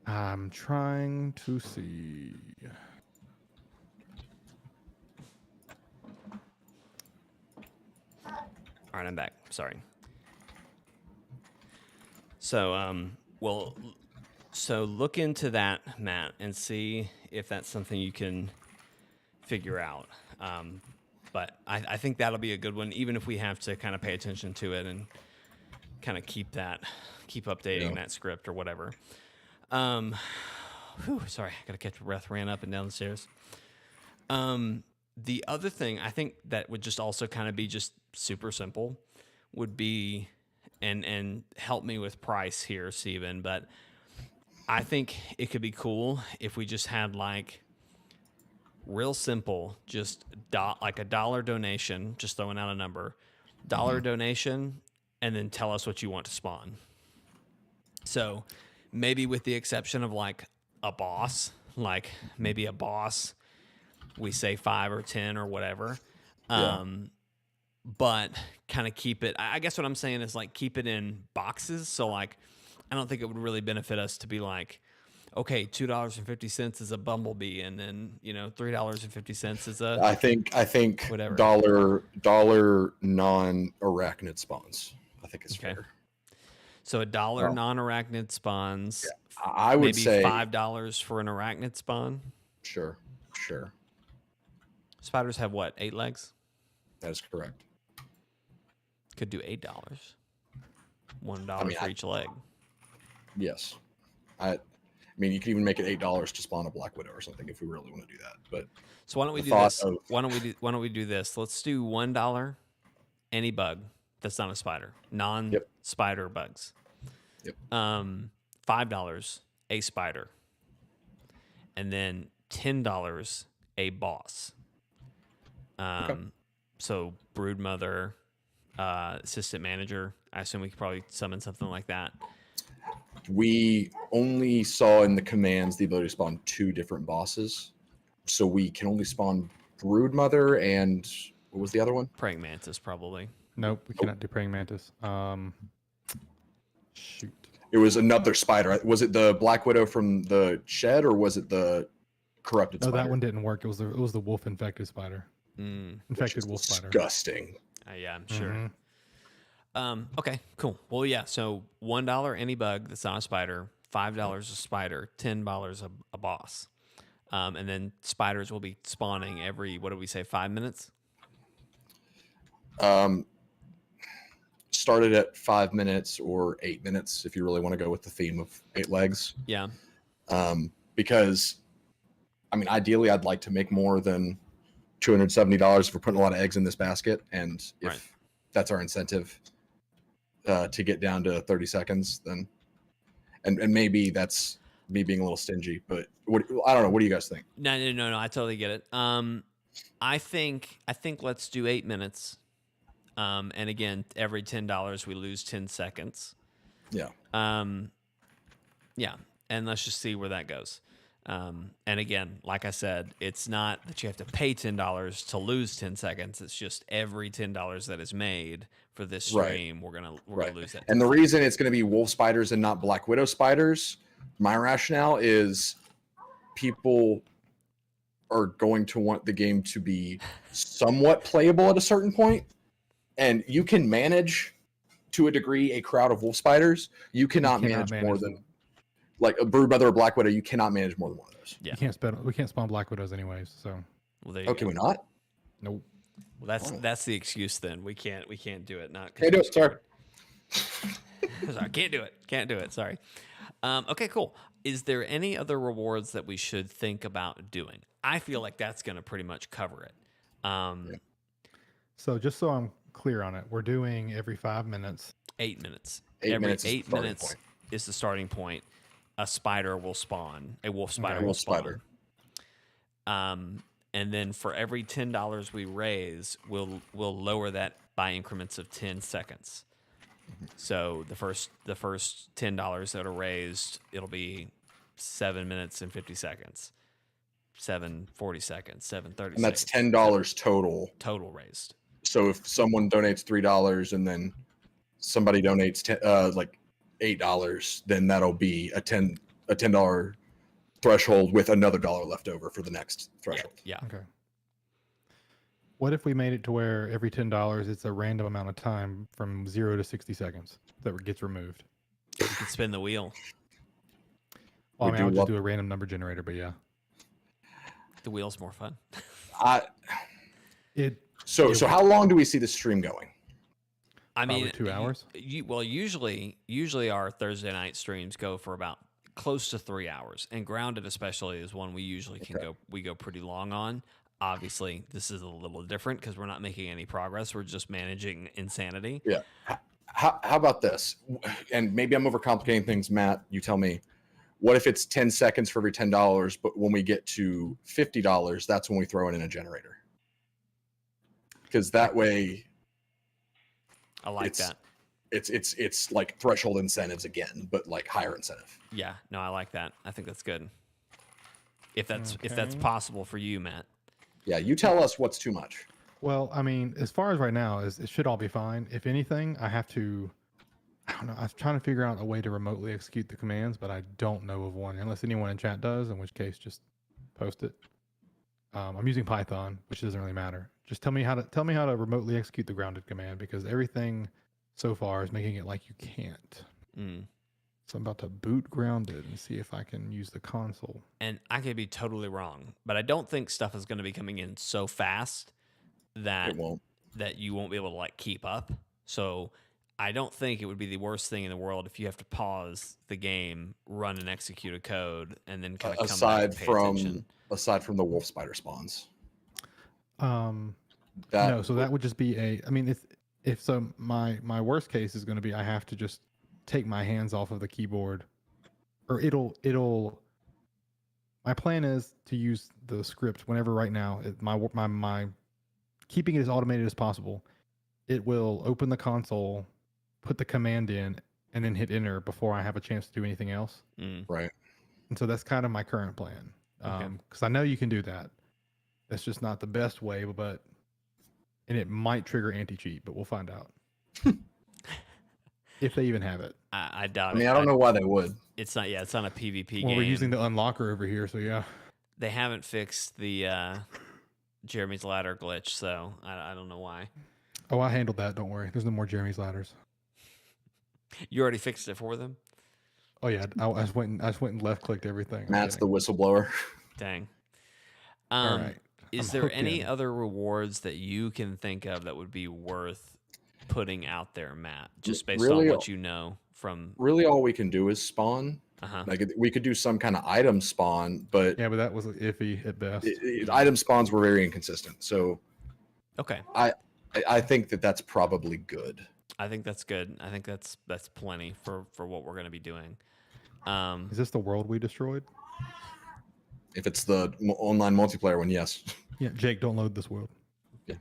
I'm trying to see. All right, I'm back. Sorry. So, so look into that, Matt, and see if that's something you can figure out. But I think that'll be a good one, even if we have to kind of pay attention to it and kind of keep updating that script or whatever. Sorry, I got to catch my breath. Ran up and down the stairs. The other thing I think that would just also kind of be just super simple would be, and help me with price here, Steven, but I think it could be cool if we just had like real simple, just like a $1 donation, just throwing out a number, $1 donation, and then tell us what you want to spawn. So maybe with the exception of like a boss, like maybe a boss, we say 5 or 10 or whatever. But kind of keep it, I guess what I'm saying is like keep it in boxes. So like, I don't think it would really benefit us to be like, okay, $2.50 is a bumblebee, and then $3.50 is a. I think whatever. dollar non-arachnid spawns. I think it's fair. So $1 non-arachnid spawns. Yeah. I would maybe say $5 for an arachnid spawn. Sure. Spiders have what, 8 legs? That is correct. Could do $8. $1 for each leg. Yes. I mean, you could even make it $8 to spawn a Black Widow or something if we really want to do that. But so why don't we do this? Why don't we do this? Let's do $1 any bug that's not a spider, non-spider bugs. Yep. $5 a spider, and then $10 a boss. So brood mother, assistant manager. I assume we could probably summon something like that. We only saw in the commands the ability to spawn 2 different bosses, so we can only spawn brood mother and what was the other one? Praying mantis, probably. Nope, we cannot do praying mantis. Shoot. It was another spider. Was it the Black Widow from the shed, or was it the corrupted spider? No, that one didn't work. It was the wolf infected spider. Infected wolf spider. Disgusting. Yeah, I'm sure. Okay, cool. Well, yeah. So $1 any bug that's not a spider, $5 a spider, $10 a boss, and then spiders will be spawning every, what do we say, 5 minutes? Started at 5 minutes or 8 minutes if you really want to go with the theme of 8 legs. Yeah. Because, I mean, ideally, I'd like to make more than $270 if we're putting a lot of eggs in this basket, and if that's our incentive to get down to 30 seconds, then and maybe that's me being a little stingy, but I don't know. What do you guys think? No, I totally get it. I think let's do 8 minutes. And again, every $10 we lose 10 seconds. Yeah. Yeah, and let's just see where that goes. And again, like I said, it's not that you have to pay $10 to lose 10 seconds. It's just every $10 that is made for this Right. stream, we're gonna lose that. And the reason it's going to be wolf spiders and not Black Widow spiders, my rationale is people are going to want the game to be somewhat playable at a certain point, and you can manage to a degree a crowd of wolf spiders. You cannot manage more than like a Broodmother or Black Widow. You cannot manage more than one of those. Yeah. We can't spawn Black Widows anyways. So Well, there you Okay, go. we're not. nope. Well, that's the excuse then. We can't do it. Not Can't do it. Sorry. Sorry, can't do it. Sorry. Okay, cool. Is there any other rewards that we should think about doing? I feel like that's going to pretty much cover it. So just so I'm clear on it, we're doing every 5 minutes. 8 minutes. 8 Every minutes is 8 the starting minutes point. is the starting point. A spider will spawn. A wolf spider Okay. will Wolf spawn. spider. And then for every $10 we raise, we'll lower that by increments of 10 seconds. So the first $10 that are raised, it'll be 7 minutes and 50 seconds, 7:40 seconds, 7:30 And that's seconds. $10 total. Raised. So if someone donates $3 and then somebody donates like $8, then that'll be a $10 threshold with another dollar left over for the next threshold. Yeah. Okay. What if we made it to where every $10 it's a random amount of time from 0 to 60 seconds that gets removed? You can spin the wheel. Well, I We mean, I'll do just love- do a random number generator, but yeah. The wheel's more fun. So how long do we see the stream going? I mean, Probably 2 hours. Usually our Thursday night streams go for about close to 3 hours, and Grounded especially is one we usually go pretty long on. Obviously, this is a little different because we're not making any progress. We're just managing insanity. Yeah. How about this? And maybe I'm overcomplicating things, Matt. You tell me. What if it's 10 seconds for every $10, but when we get to $50, that's when we throw in a generator? Because that way, I like that. it's like threshold incentives again, but like higher incentive. Yeah, no, I like that. I think that's good. If that's Okay. possible for you, Matt. Yeah, you tell us what's too much. Well, I mean, as far as right now, it should all be fine. If anything, I don't know. I was trying to figure out a way to remotely execute the commands, but I don't know of one. Unless anyone in chat does, in which case, just post it. I'm using Python, which doesn't really matter. Just tell me how to remotely execute the grounded command, because everything so far is making it like you can't. Mm. So I'm about to boot grounded and see if I can use the console. And I could be totally wrong, but I don't think stuff is going to be coming in so fast that It won't. that you won't be able to like keep up. So I don't think it would be the worst thing in the world if you have to pause the game, run and execute a code, and then kind of come back and pay attention. Aside from the wolf spider spawns. No, so that would just be I mean, if so, my worst case is going to be I have to just take my hands off of the keyboard, or it'll. My plan is to use the script whenever. Right now, my keeping it as automated as possible. It will open the console, put the command in, and then hit enter before I have a chance to do anything else. Mm. Right. And so that's kind of my current plan. Okay. Because I know you can do that. That's just not the best way, and it might trigger anti-cheat, but we'll find out. If they even have it. I doubt it. I mean, I don't know why they would. It's not. Yeah, it's not a PvP game. Well, we're using the unlocker over here, so yeah. They haven't fixed the Jeremy's ladder glitch, so I don't know why. Oh, I handled that. Don't worry. There's no more Jeremy's ladders. You already fixed it for them? Oh yeah, I just went and left clicked everything. I'm Matt's the kidding. whistleblower. Dang. All right. Is I'm there hooked any in. other rewards that you can think of that would be worth putting out there, Matt? Just based Really, on what you know from. Really, all we can do is spawn. Uh-huh. Like we could do some kind of item spawn, but Yeah, but that was iffy at best. item spawns were very inconsistent. So Okay. I think that's probably good. I think that's good. I think that's plenty for what we're going to be doing. Is this the world we destroyed? If it's the online multiplayer one, yes. Yeah, Jake, don't load this world. Yeah.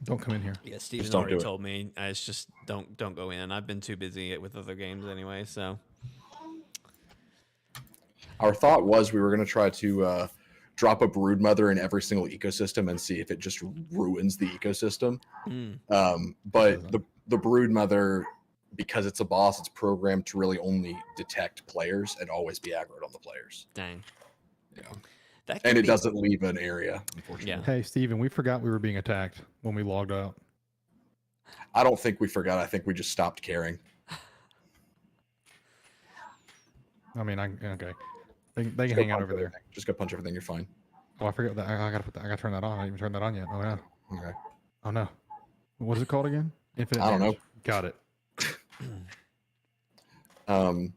Don't come in here. Yeah, Steven don't already do it. told me. It's just don't go in. I've been too busy with other games anyway, so our thought was we were going to try to drop a brood mother in every single ecosystem and see if it just ruins the ecosystem. But the brood mother, because it's a boss, it's programmed to really only detect players and always be aggroed on the players. Dang. Yeah. And it doesn't leave an area, unfortunately. Yeah. Hey, Steven, we forgot we were being attacked when we logged out. I don't think we forgot. I think we just stopped caring. I mean, okay. They can hang out over there. Just go punch everything. You're fine. Oh, I forgot that. I gotta put that. I gotta turn that on. I didn't even turn that on yet. Oh yeah. Okay. Oh no. What is it called again? Infinite. I don't damage. know. Got it. Um.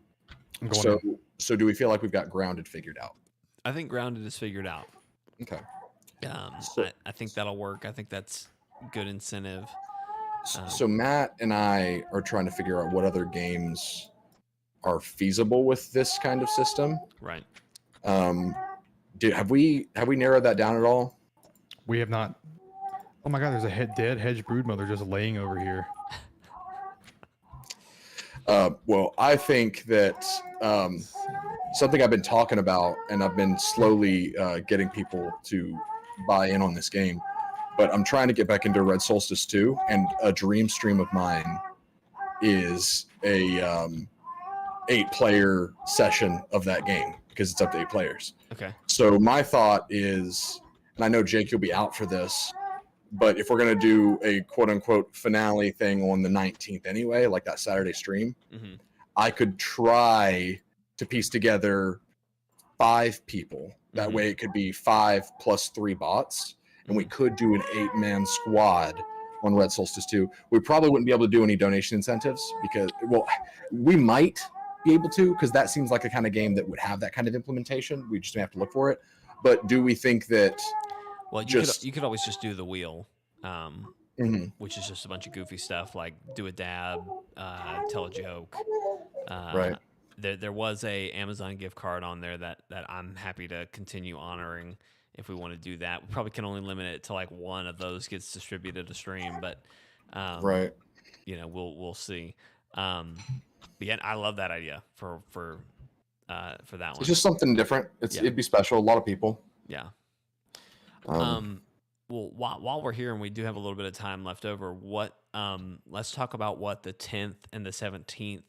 I'm going in. So do we feel like we've got grounded figured out? I think grounded is figured out. Okay. I think that'll work. I think that's good incentive. So Matt and I are trying to figure out what other games are feasible with this kind of system. Right. Have we narrowed that down at all? We have not. Oh my God! There's a dead hedge broodmother just laying over here. Well, I think that something I've been talking about, and I've been slowly getting people to buy in on this game, but I'm trying to get back into Red Solstice 2, and a dream stream of mine is a 8-player session of that game, because it's up to 8 players. Okay. So my thought is, and I know Jake, you'll be out for this, but if we're going to do a quote unquote finale thing on the 19th anyway, like that Saturday stream, I could try to piece together 5 people. That way it could be 5 plus 3 bots, and we could do an 8-man squad on Red Solstice 2. We probably wouldn't be able to do any donation incentives because, well, we might be able to, because that seems like a kind of game that would have that kind of implementation. We just may have to look for it. But do we think that? Well, you could always just do the wheel, which is just a bunch of goofy stuff like do a dab, tell a joke. Right. There was a Amazon gift card on there that I'm happy to continue honoring if we want to do that. We probably can only limit it to like one of those gets distributed to stream, but right. You know, we'll see. But yeah, I love that idea for that one. It's just something different. It'd be special. A lot of people. Yeah. Well, while we're here and we do have a little bit of time left over, let's talk about what the 10th and the 17th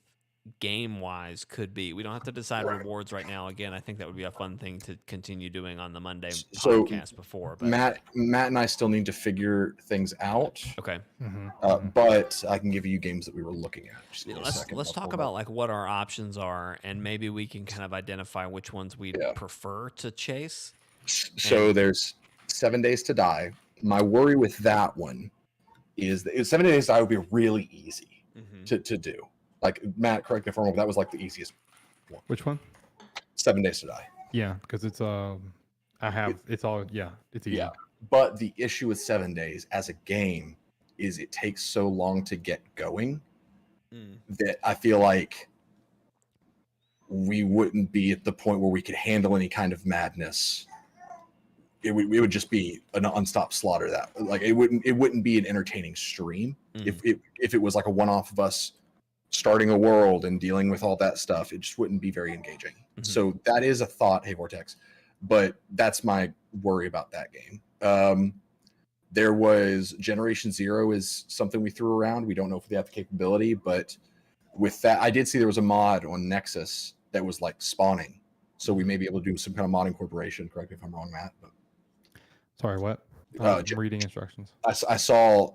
game-wise could be. We don't have to decide rewards right now. Again, I think that would be a fun thing to continue doing on the Monday podcast before. But Matt and I still need to figure things out. Okay. But I can give you games that we were looking at. Let's talk about like what our options are, and maybe we can kind of identify which ones we prefer to chase. So there's 7 Days to Die. My worry with that one is that 7 Days to Die would be really easy to do. Like, Matt, correct me if I'm wrong, that was like the easiest one. Which one? 7 Days to Die. Yeah, because it's easy. Yeah, but the issue with 7 Days as a game is it takes so long to get going that I feel like we wouldn't be at the point where we could handle any kind of madness. It would just be an unstopped slaughter. That like it wouldn't be an entertaining stream if it was like a one-off of us starting a world and dealing with all that stuff. It just wouldn't be very engaging. So that is a thought, hey Vortex, but that's my worry about that game. There was Generation Zero is something we threw around. We don't know if they have the capability, but with that, I did see there was a mod on Nexus that was like spawning. So we may be able to do some kind of mod incorporation. Correct me if I'm wrong, Matt. But sorry, what? I'm reading instructions. I saw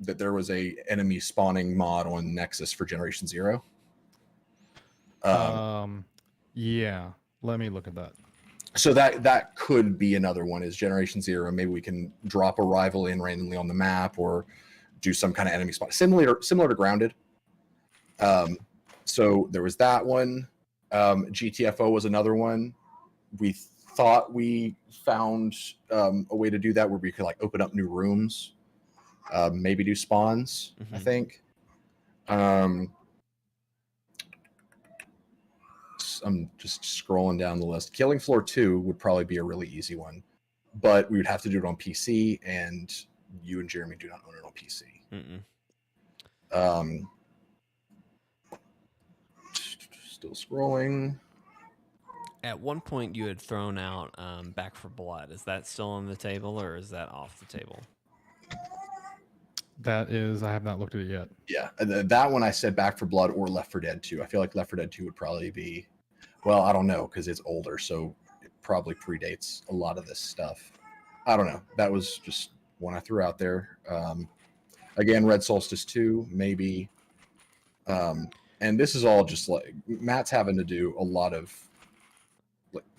that there was a enemy spawning mod on Nexus for Generation Zero. Yeah, let me look at that. So that could be another one is Generation Zero. Maybe we can drop a rival in randomly on the map or do some kind of enemy spawn similar to Grounded. So there was that one. GTFO was another one. We thought we found a way to do that where we could like open up new rooms, maybe do spawns. I think. I'm just scrolling down the list. Killing Floor 2 would probably be a really easy one, but we would have to do it on PC, and you and Jeremy do not own it on PC. Still scrolling. At one point, you had thrown out Back for Blood. Is that still on the table, or is that off the table? That is, I have not looked at it yet. Yeah, that one I said Back for Blood or Left 4 Dead 2. I feel like Left 4 Dead 2 would probably be, well, I don't know because it's older, so it probably predates a lot of this stuff. I don't know. That was just one I threw out there. Again, Red Solstice 2, maybe. And this is all just like Matt's having to do a lot of.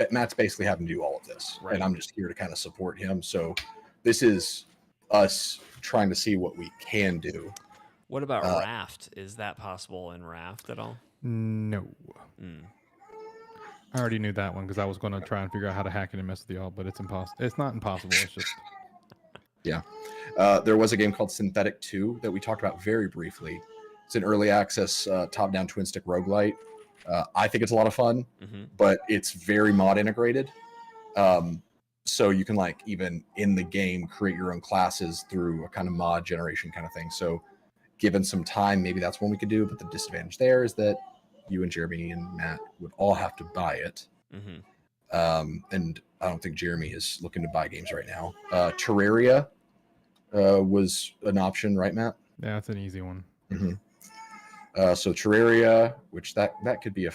Matt's basically having to do all of this, Right. and I'm just here to kind of support him. So this is us trying to see what we can do. What about Raft? Is that possible in Raft at all? No. I already knew that one because I was going to try and figure out how to hack it and mess with y'all, but it's impossible. It's not impossible. It's just. Yeah. There was a game called Synthetic 2 that we talked about very briefly. It's an early access top-down twin-stick roguelite. I think it's a lot of fun, but it's very mod integrated. So you can like even in the game create your own classes through a kind of mod generation kind of thing. So given some time, maybe that's one we could do. But the disadvantage there is that you and Jeremy and Matt would all have to buy it. And I don't think Jeremy is looking to buy games right now. Terraria was an option, right, Matt? Yeah, that's an easy one. So Terraria, which that could be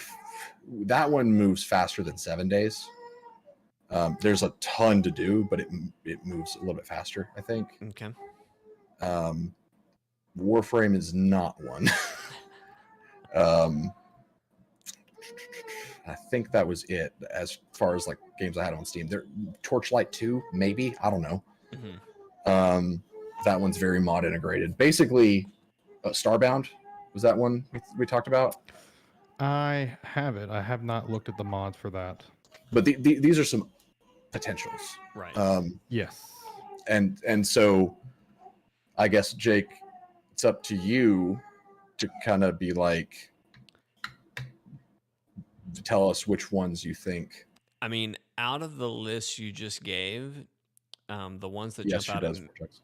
that one moves faster than 7 days. There's a ton to do, but it moves a little bit faster, I think. Okay. Warframe is not one. I think that was it as far as like games I had on Steam. There, Torchlight 2, maybe, I don't know. That one's very mod integrated. Basically, Starbound was that one we talked about. I have it. I have not looked at the mods for that. But these are some potentials, right? Yes. And so, I guess Jake, it's up to you to kind of be like, to tell us which ones you think. I mean, out of the list you just gave, the ones that Yes, jump out she at does.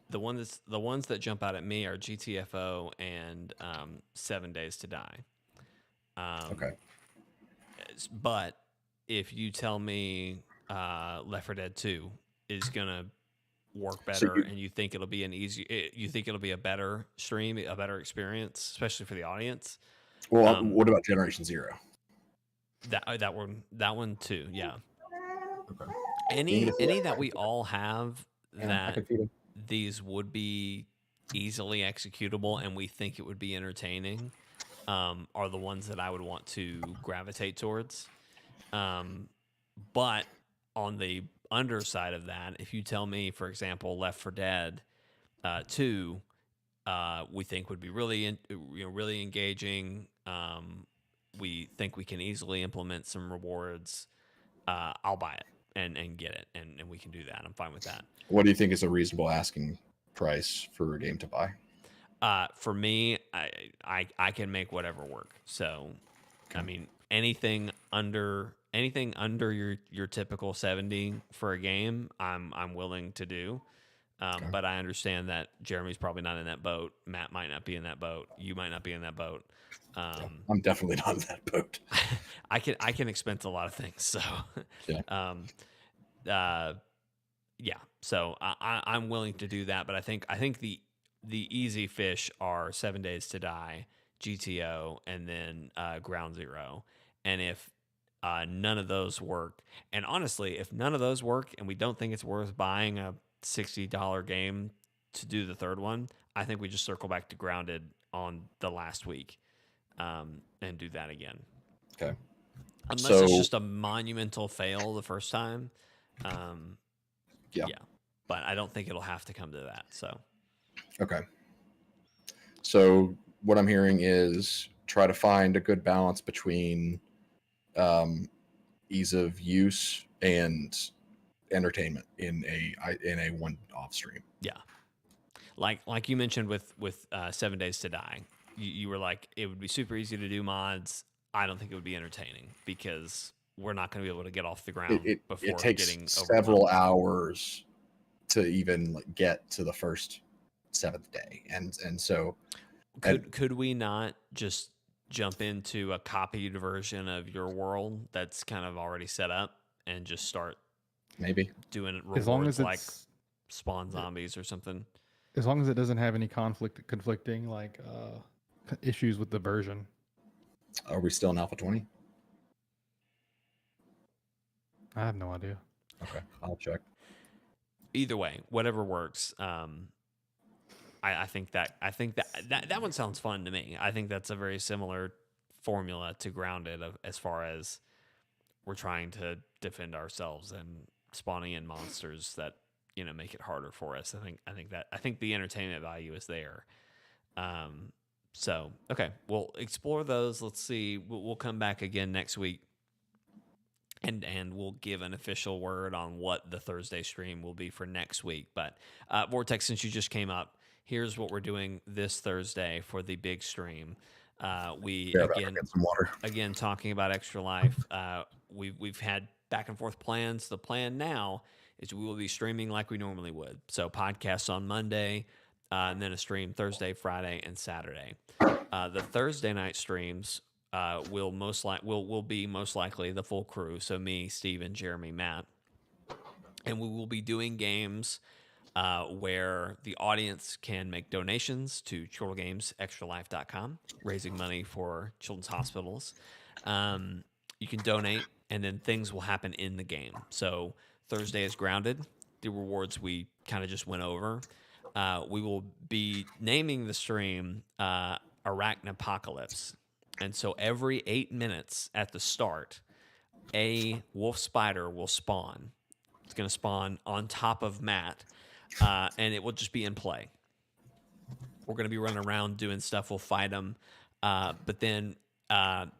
the ones that jump out at me are GTFO and 7 Days to Die. Okay. But if you tell me Left 4 Dead 2 is gonna work better, and you think it'll be you think it'll be a better stream, a better experience, especially for the audience. Well, what about Generation Zero? That one too, yeah. Okay. Any that we all have Yeah, that these would be easily executable and we think it would be entertaining are the ones that I would want to gravitate towards. But on the underside of that, if you tell me, for example, Left 4 Dead 2, we think would be really really engaging. We think we can easily implement some rewards. I'll buy it and get it, and we can do that. I'm fine with that. What do you think is a reasonable asking price for a game to buy? For me, I can make whatever work. So, okay. I mean, anything under your typical 70 for a game, I'm willing to do. Okay. But I understand that Jeremy's probably not in that boat. Matt might not be in that boat. You might not be in that boat. I'm definitely not in that boat. I can expense a lot of things. So, yeah. So I'm willing to do that. But I think the easy fish are 7 Days to Die, GTO, and then Ground Zero. And if none of those work, and honestly, if none of those work, and we don't think it's worth buying a $60 game to do the third one, I think we just circle back to Grounded on the last week, and do that again. Okay. Unless it's just a monumental fail the first time. Yeah. But I don't think it'll have to come to that. So. Okay. So what I'm hearing is try to find a good balance between ease of use and entertainment in a one-off stream. Yeah. Like you mentioned with 7 Days to Die, you were like, it would be super easy to do mods. I don't think it would be entertaining because we're not going to be able to get off the ground before it takes getting several hours to even get to the first 7th day, and so could we not just jump into a copied version of your world that's kind of already set up and just start Maybe. doing As long rewards as like it's spawn zombies or something. as long as it doesn't have any conflicting like issues with the version. Are we still in Alpha 20? I have no idea. Okay, I'll check. Either way, whatever works. I think that one sounds fun to me. I think that's a very similar formula to Grounded as far as we're trying to defend ourselves and spawning in monsters that make it harder for us. I think the entertainment value is there. So okay, we'll explore those. Let's see. We'll come back again next week. And we'll give an official word on what the Thursday stream will be for next week. But Vortex, since you just came up, here's what we're doing this Thursday for the big stream. We Get some water. again talking about Extra Life. We've had back and forth plans. The plan now is we will be streaming like we normally would. So podcasts on Monday, and then a stream Thursday, Friday, and Saturday. The Thursday night streams will be most likely the full crew. So me, Steven, Jeremy, Matt, and we will be doing games where the audience can make donations to ChortleGamesExtraLife.com, raising money for children's hospitals. You can donate, and then things will happen in the game. So Thursday is Grounded. The rewards we kind of just went over. We will be naming the stream Arachnopocalypse. And so every 8 minutes at the start, a wolf spider will spawn. It's going to spawn on top of Matt, and it will just be in play. We're going to be running around doing stuff. We'll fight them, but then that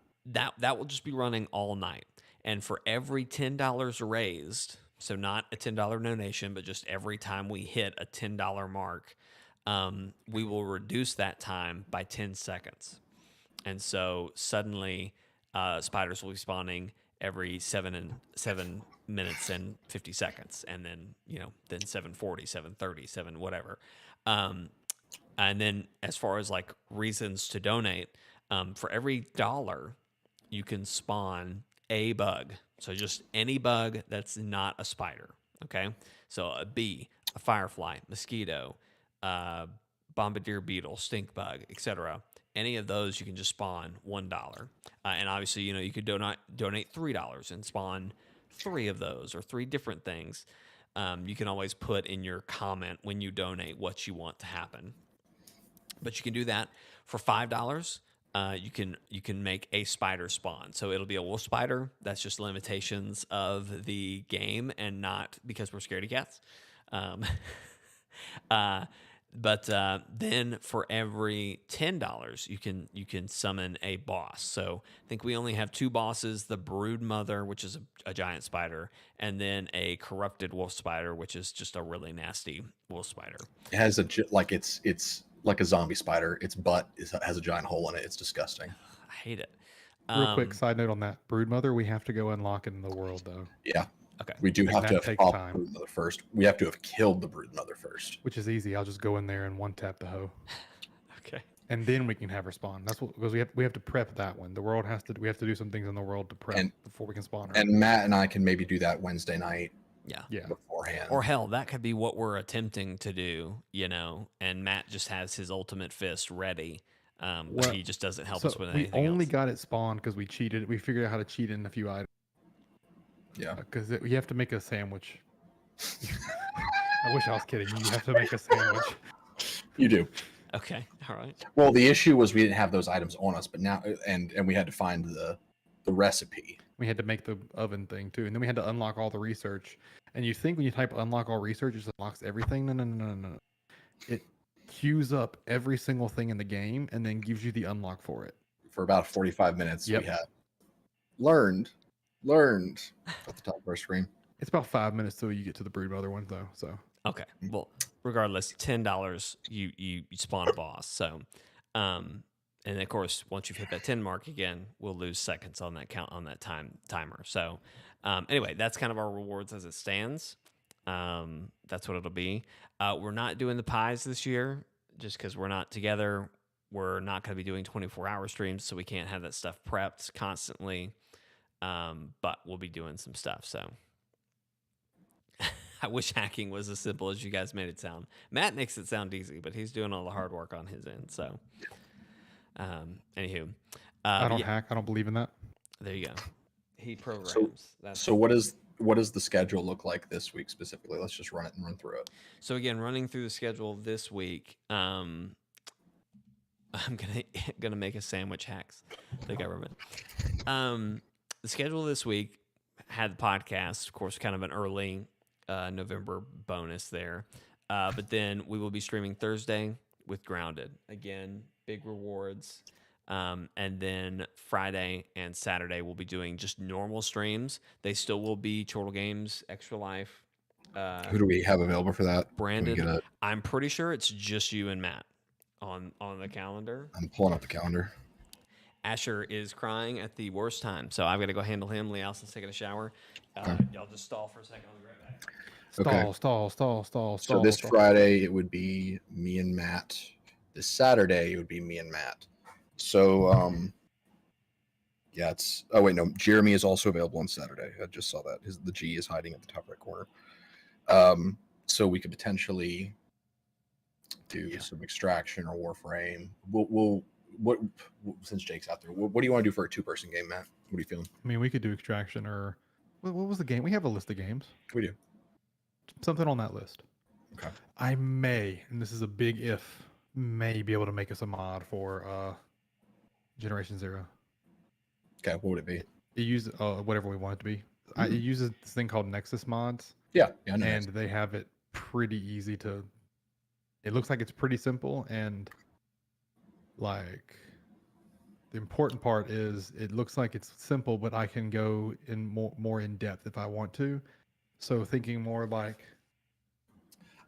will just be running all night. And for every $10 raised, so not a $10 donation, but just every time we hit a $10 mark, we will reduce that time by 10 seconds. And so suddenly spiders will be spawning every 7 minutes and 50 seconds. And then, then 7:40, 7:30, 7 whatever. And then as far as like reasons to donate, for every $1, you can spawn a bug. So just any bug that's not a spider. Okay. So a bee, a firefly, mosquito, bombardier beetle, stink bug, etc. Any of those you can just spawn $1. And obviously, you could donate $3 and spawn 3 of those or 3 different things. You can always put in your comment when you donate what you want to happen. But you can do that for $5. You can make a spider spawn. So it'll be a wolf spider. That's just limitations of the game and not because we're scaredy cats. But then for every $10, you can summon a boss. So I think we only have 2 bosses: the Brood Mother, which is a giant spider, and then a corrupted wolf spider, which is just a really nasty wolf spider. It has it's like a zombie spider. Its butt has a giant hole in it. It's disgusting. I hate it. Real quick side note on that. Broodmother, we have to go unlock it in the world, though. Yeah. Okay. We do have to have takes fought time. the Broodmother first. We have to have killed the Broodmother first. Which is easy. I'll just go in there and one tap the hoe. Okay. And then we can have her spawn. That's what, because we have to prep that one. The world we have to do some things in the world to prep before we can spawn her. And Matt and I can maybe do that Wednesday night. Yeah. Beforehand. Or hell, that could be what we're attempting to do, and Matt just has his ultimate fist ready. But he just doesn't help us with anything. We only got it spawned because we cheated. We figured out how to cheat in a few items. Yeah. Because you have to make a sandwich. I wish I was kidding. You have to make a sandwich. You do. Okay. All right. Well, the issue was we didn't have those items on us, but now and we had to find the recipe. We had to make the oven thing too, and then we had to unlock all the research. And you think when you type unlock all research, it just unlocks everything? No. It queues up every single thing in the game and then gives you the unlock for it. For about 45 minutes, we had learned at the top of our screen. It's about 5 minutes till you get to the Broodmother one, though. So okay. Well, regardless, $10 you spawn a boss. So, and of course, once you've hit that 10 mark again, we'll lose seconds on that timer. So, anyway, that's kind of our rewards as it stands. That's what it'll be. We're not doing the pies this year just because we're not together. we're not going to be doing 24-hour streams, so we can't have that stuff prepped constantly. But we'll be doing some stuff. So I wish hacking was as simple as you guys made it sound. Matt makes it sound easy, but he's doing all the hard work on his end. So, anywho, I don't yeah, hack. I don't believe in that. there you go. He programs. So what does the schedule look like this week specifically? Let's just run it and run through it. So again, running through the schedule this week, I'm gonna make a sandwich hacks the government. The schedule this week had the podcast, of course, kind of an early November bonus there, but then we will be streaming Thursday with Grounded again, big rewards. And then Friday and Saturday we'll be doing just normal streams. They still will be Chortle Games Extra Life. Who do we have available for that? Branded. I'm pretty sure it's just you and Matt on the calendar. I'm pulling up the calendar. Asher is crying at the worst time, so I've got to go handle him. Lee Allison's taking a shower. Y'all just stall for a second. I'll be right back. Stall. So this Friday it would be me and Matt. This Saturday it would be me and Matt. So yeah, it's Jeremy is also available on Saturday. I just saw that. The G is hiding at the top right corner. So we could potentially do some extraction or Warframe. We'll since Jake's out there, what do you want to do for a 2-person game, Matt? What are you feeling? I mean, we could do extraction or what was the game? We have a list of games. We do. Something on that list. Okay. I may, and this is a big if, may be able to make us a mod for Generation Zero. Okay, what would it be? It uses whatever we want it to be. It uses this thing called Nexus mods. Yeah, I know. And they have it pretty easy to. It looks like it's pretty simple, and like the important part is it looks like it's simple, but I can go in more in depth if I want to. So thinking more like.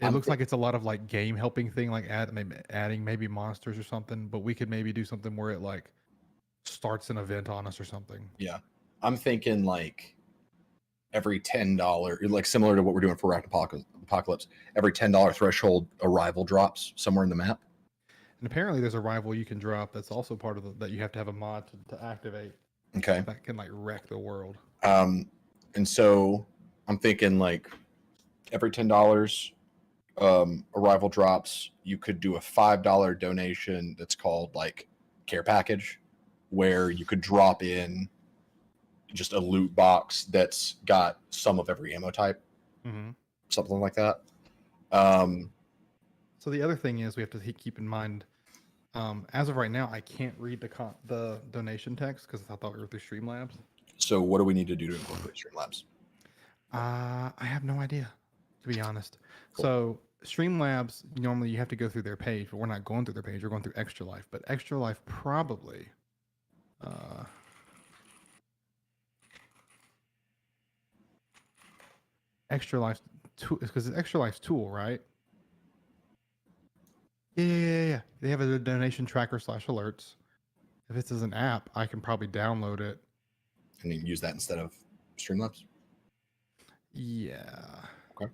It looks like it's a lot of like game helping thing, like adding maybe monsters or something, but we could maybe do something where it like starts an event on us or something. Yeah. I'm thinking like every $10, like similar to what we're doing for Racked Apocalypse, every $10 threshold, a rival drops somewhere in the map. And apparently there's a rival you can drop that's also part of that you have to have a mod to activate. Okay. That can like wreck the world. And so I'm thinking like every $10, a rival drops, you could do a $5 donation that's called like care package, where you could drop in just a loot box that's got some of every ammo type, something like that. So the other thing is we have to keep in mind, as of right now, I can't read the donation text because I thought we were through Streamlabs. So what do we need to do to incorporate Streamlabs? I have no idea, to be honest. Cool. So Streamlabs, normally you have to go through their page, but we're not going through their page. We're going through Extra Life. But Extra Life probably... Extra Life's tool, because it's Extra Life's tool, right? Yeah. They have a donation tracker / alerts. If this is an app, I can probably download it. And you use that instead of Streamlabs? Yeah. Okay.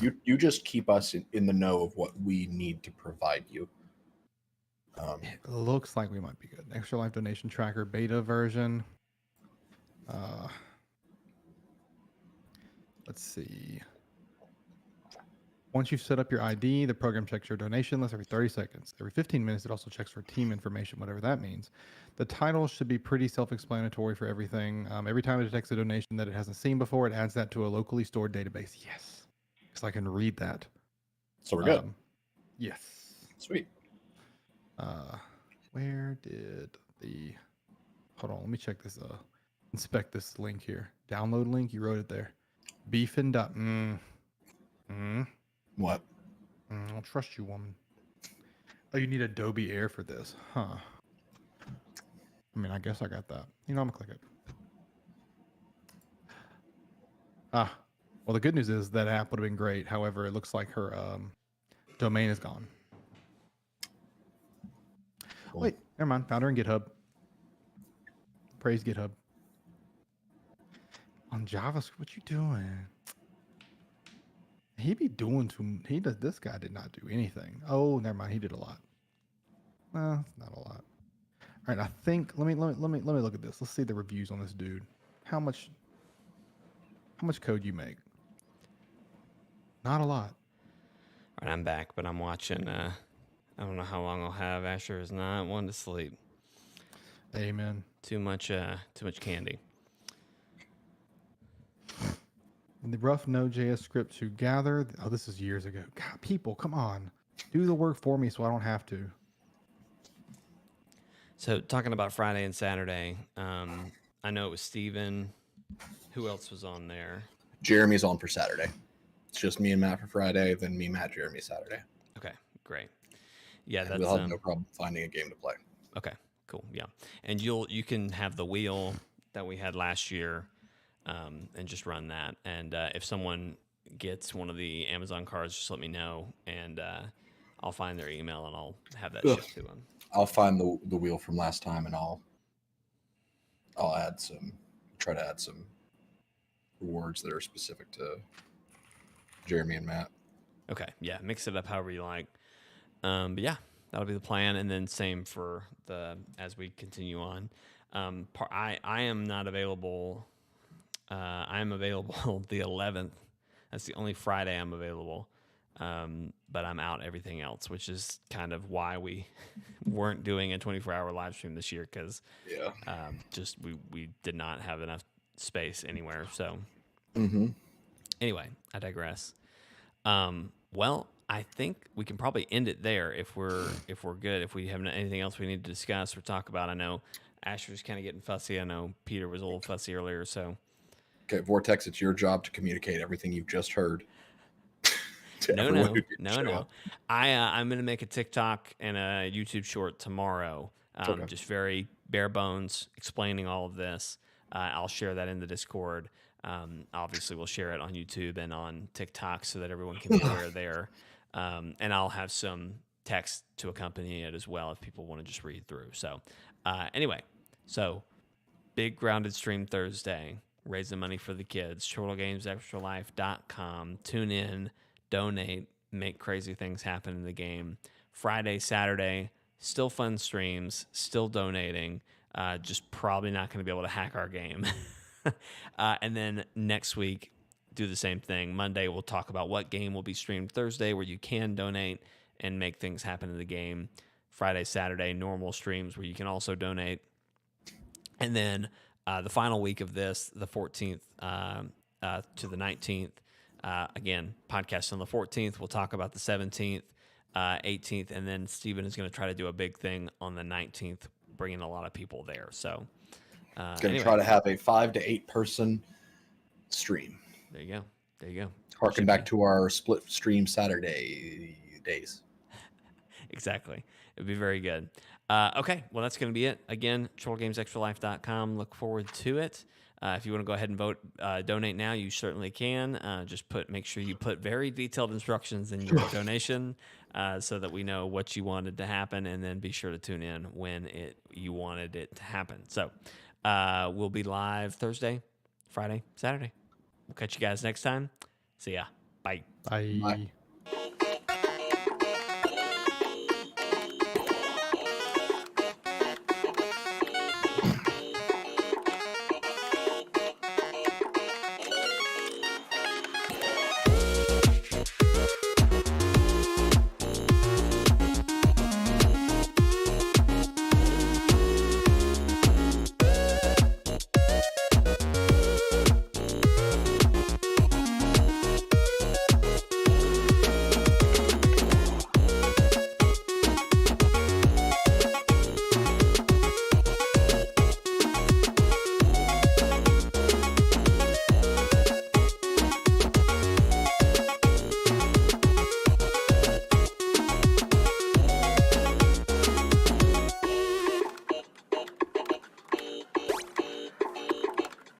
You just keep us in the know of what we need to provide you. It looks like we might be good. Extra Life donation tracker beta version. Let's see. Once you've set up your ID, the program checks your donation list every 30 seconds. Every 15 minutes, it also checks for team information, whatever that means. The title should be pretty self-explanatory for everything. Every time it detects a donation that it hasn't seen before, it adds that to a locally stored database. Yes. Because I can read that. So we're good. Yes. Sweet. Where did the... Hold on, let me check this. Inspect this link here. Download link, you wrote it there. Beefin. What? I don't trust you, woman. Oh, you need Adobe Air for this, huh? I mean, I guess I got that. I'm gonna click it. Well, the good news is that app would have been great. However, it looks like her domain is gone. Cool. Wait, never mind. Found her in GitHub. Praise GitHub. On JavaScript, what you doing? He be doing too. This guy did not do anything. Oh, never mind. He did a lot. It's not a lot. All right, I think let me look at this. Let's see the reviews on this dude. How much code you make? Not a lot. All right, I'm back, but I'm watching. I don't know how long I'll have. Asher is not one to sleep. Amen. Too much candy. And the rough Node.js script to gather. Oh, this is years ago. God, people, come on, do the work for me so I don't have to. So talking about Friday and Saturday, I know it was Steven. Who else was on there? Jeremy's on for Saturday. It's just me and Matt for Friday, then me, Matt, Jeremy Saturday. Okay, great. Yeah, that's we'll have no problem finding a game to play. Okay, cool. Yeah, and you can have the wheel that we had last year, and just run that. And if someone gets one of the Amazon cards, just let me know, and I'll find their email and I'll have that shipped to them. I'll find the wheel from last time, and I'll try to add some rewards that are specific to Jeremy and Matt. Okay, yeah, mix it up however you like. But yeah, that'll be the plan, and then same for as we continue on. I am not available. I am available the 11th. That's the only Friday I'm available. But I'm out everything else, which is kind of why we weren't doing a 24-hour live stream this year, because just we did not have enough space anywhere. So anyway, I digress. Well, I think we can probably end it there if we're good. If we have anything else we need to discuss or talk about, I know Asher's kind of getting fussy. I know Peter was a little fussy earlier. So okay, Vortex, it's your job to communicate everything you've just heard. No. I'm gonna make a TikTok and a YouTube short tomorrow. Just very bare bones explaining all of this. I'll share that in the Discord. Obviously, we'll share it on YouTube and on TikTok so that everyone can be aware there. And I'll have some text to accompany it as well if people want to just read through. So anyway, big grounded stream Thursday, raising money for the kids. ChortleGamesExtraLife.com. Tune in, donate, make crazy things happen in the game. Friday, Saturday, still fun streams, still donating. Just probably not going to be able to hack our game. And then next week, do the same thing. Monday, we'll talk about what game will be streamed Thursday, where you can donate and make things happen in the game. Friday, Saturday, normal streams where you can also donate. And then the final week of this, the 14th to the 19th, again, podcast on the 14th. We'll talk about the 17th, 18th, and then Steven is going to try to do a big thing on the 19th, bringing a lot of people there. So going to try to have a 5 to 8 person stream. There you go. Harken back to our split stream Saturday days. Exactly. It'd be very good. Okay, well, that's going to be it. Again, ChortleGamesExtraLife.com. Look forward to it. If you want to go ahead and donate now, you certainly can. Just make sure you put very detailed instructions in your donation so that we know what you wanted to happen, and then be sure to tune in when you wanted it to happen. So we'll be live Thursday, Friday, Saturday. We'll catch you guys next time. See ya. Bye. Bye.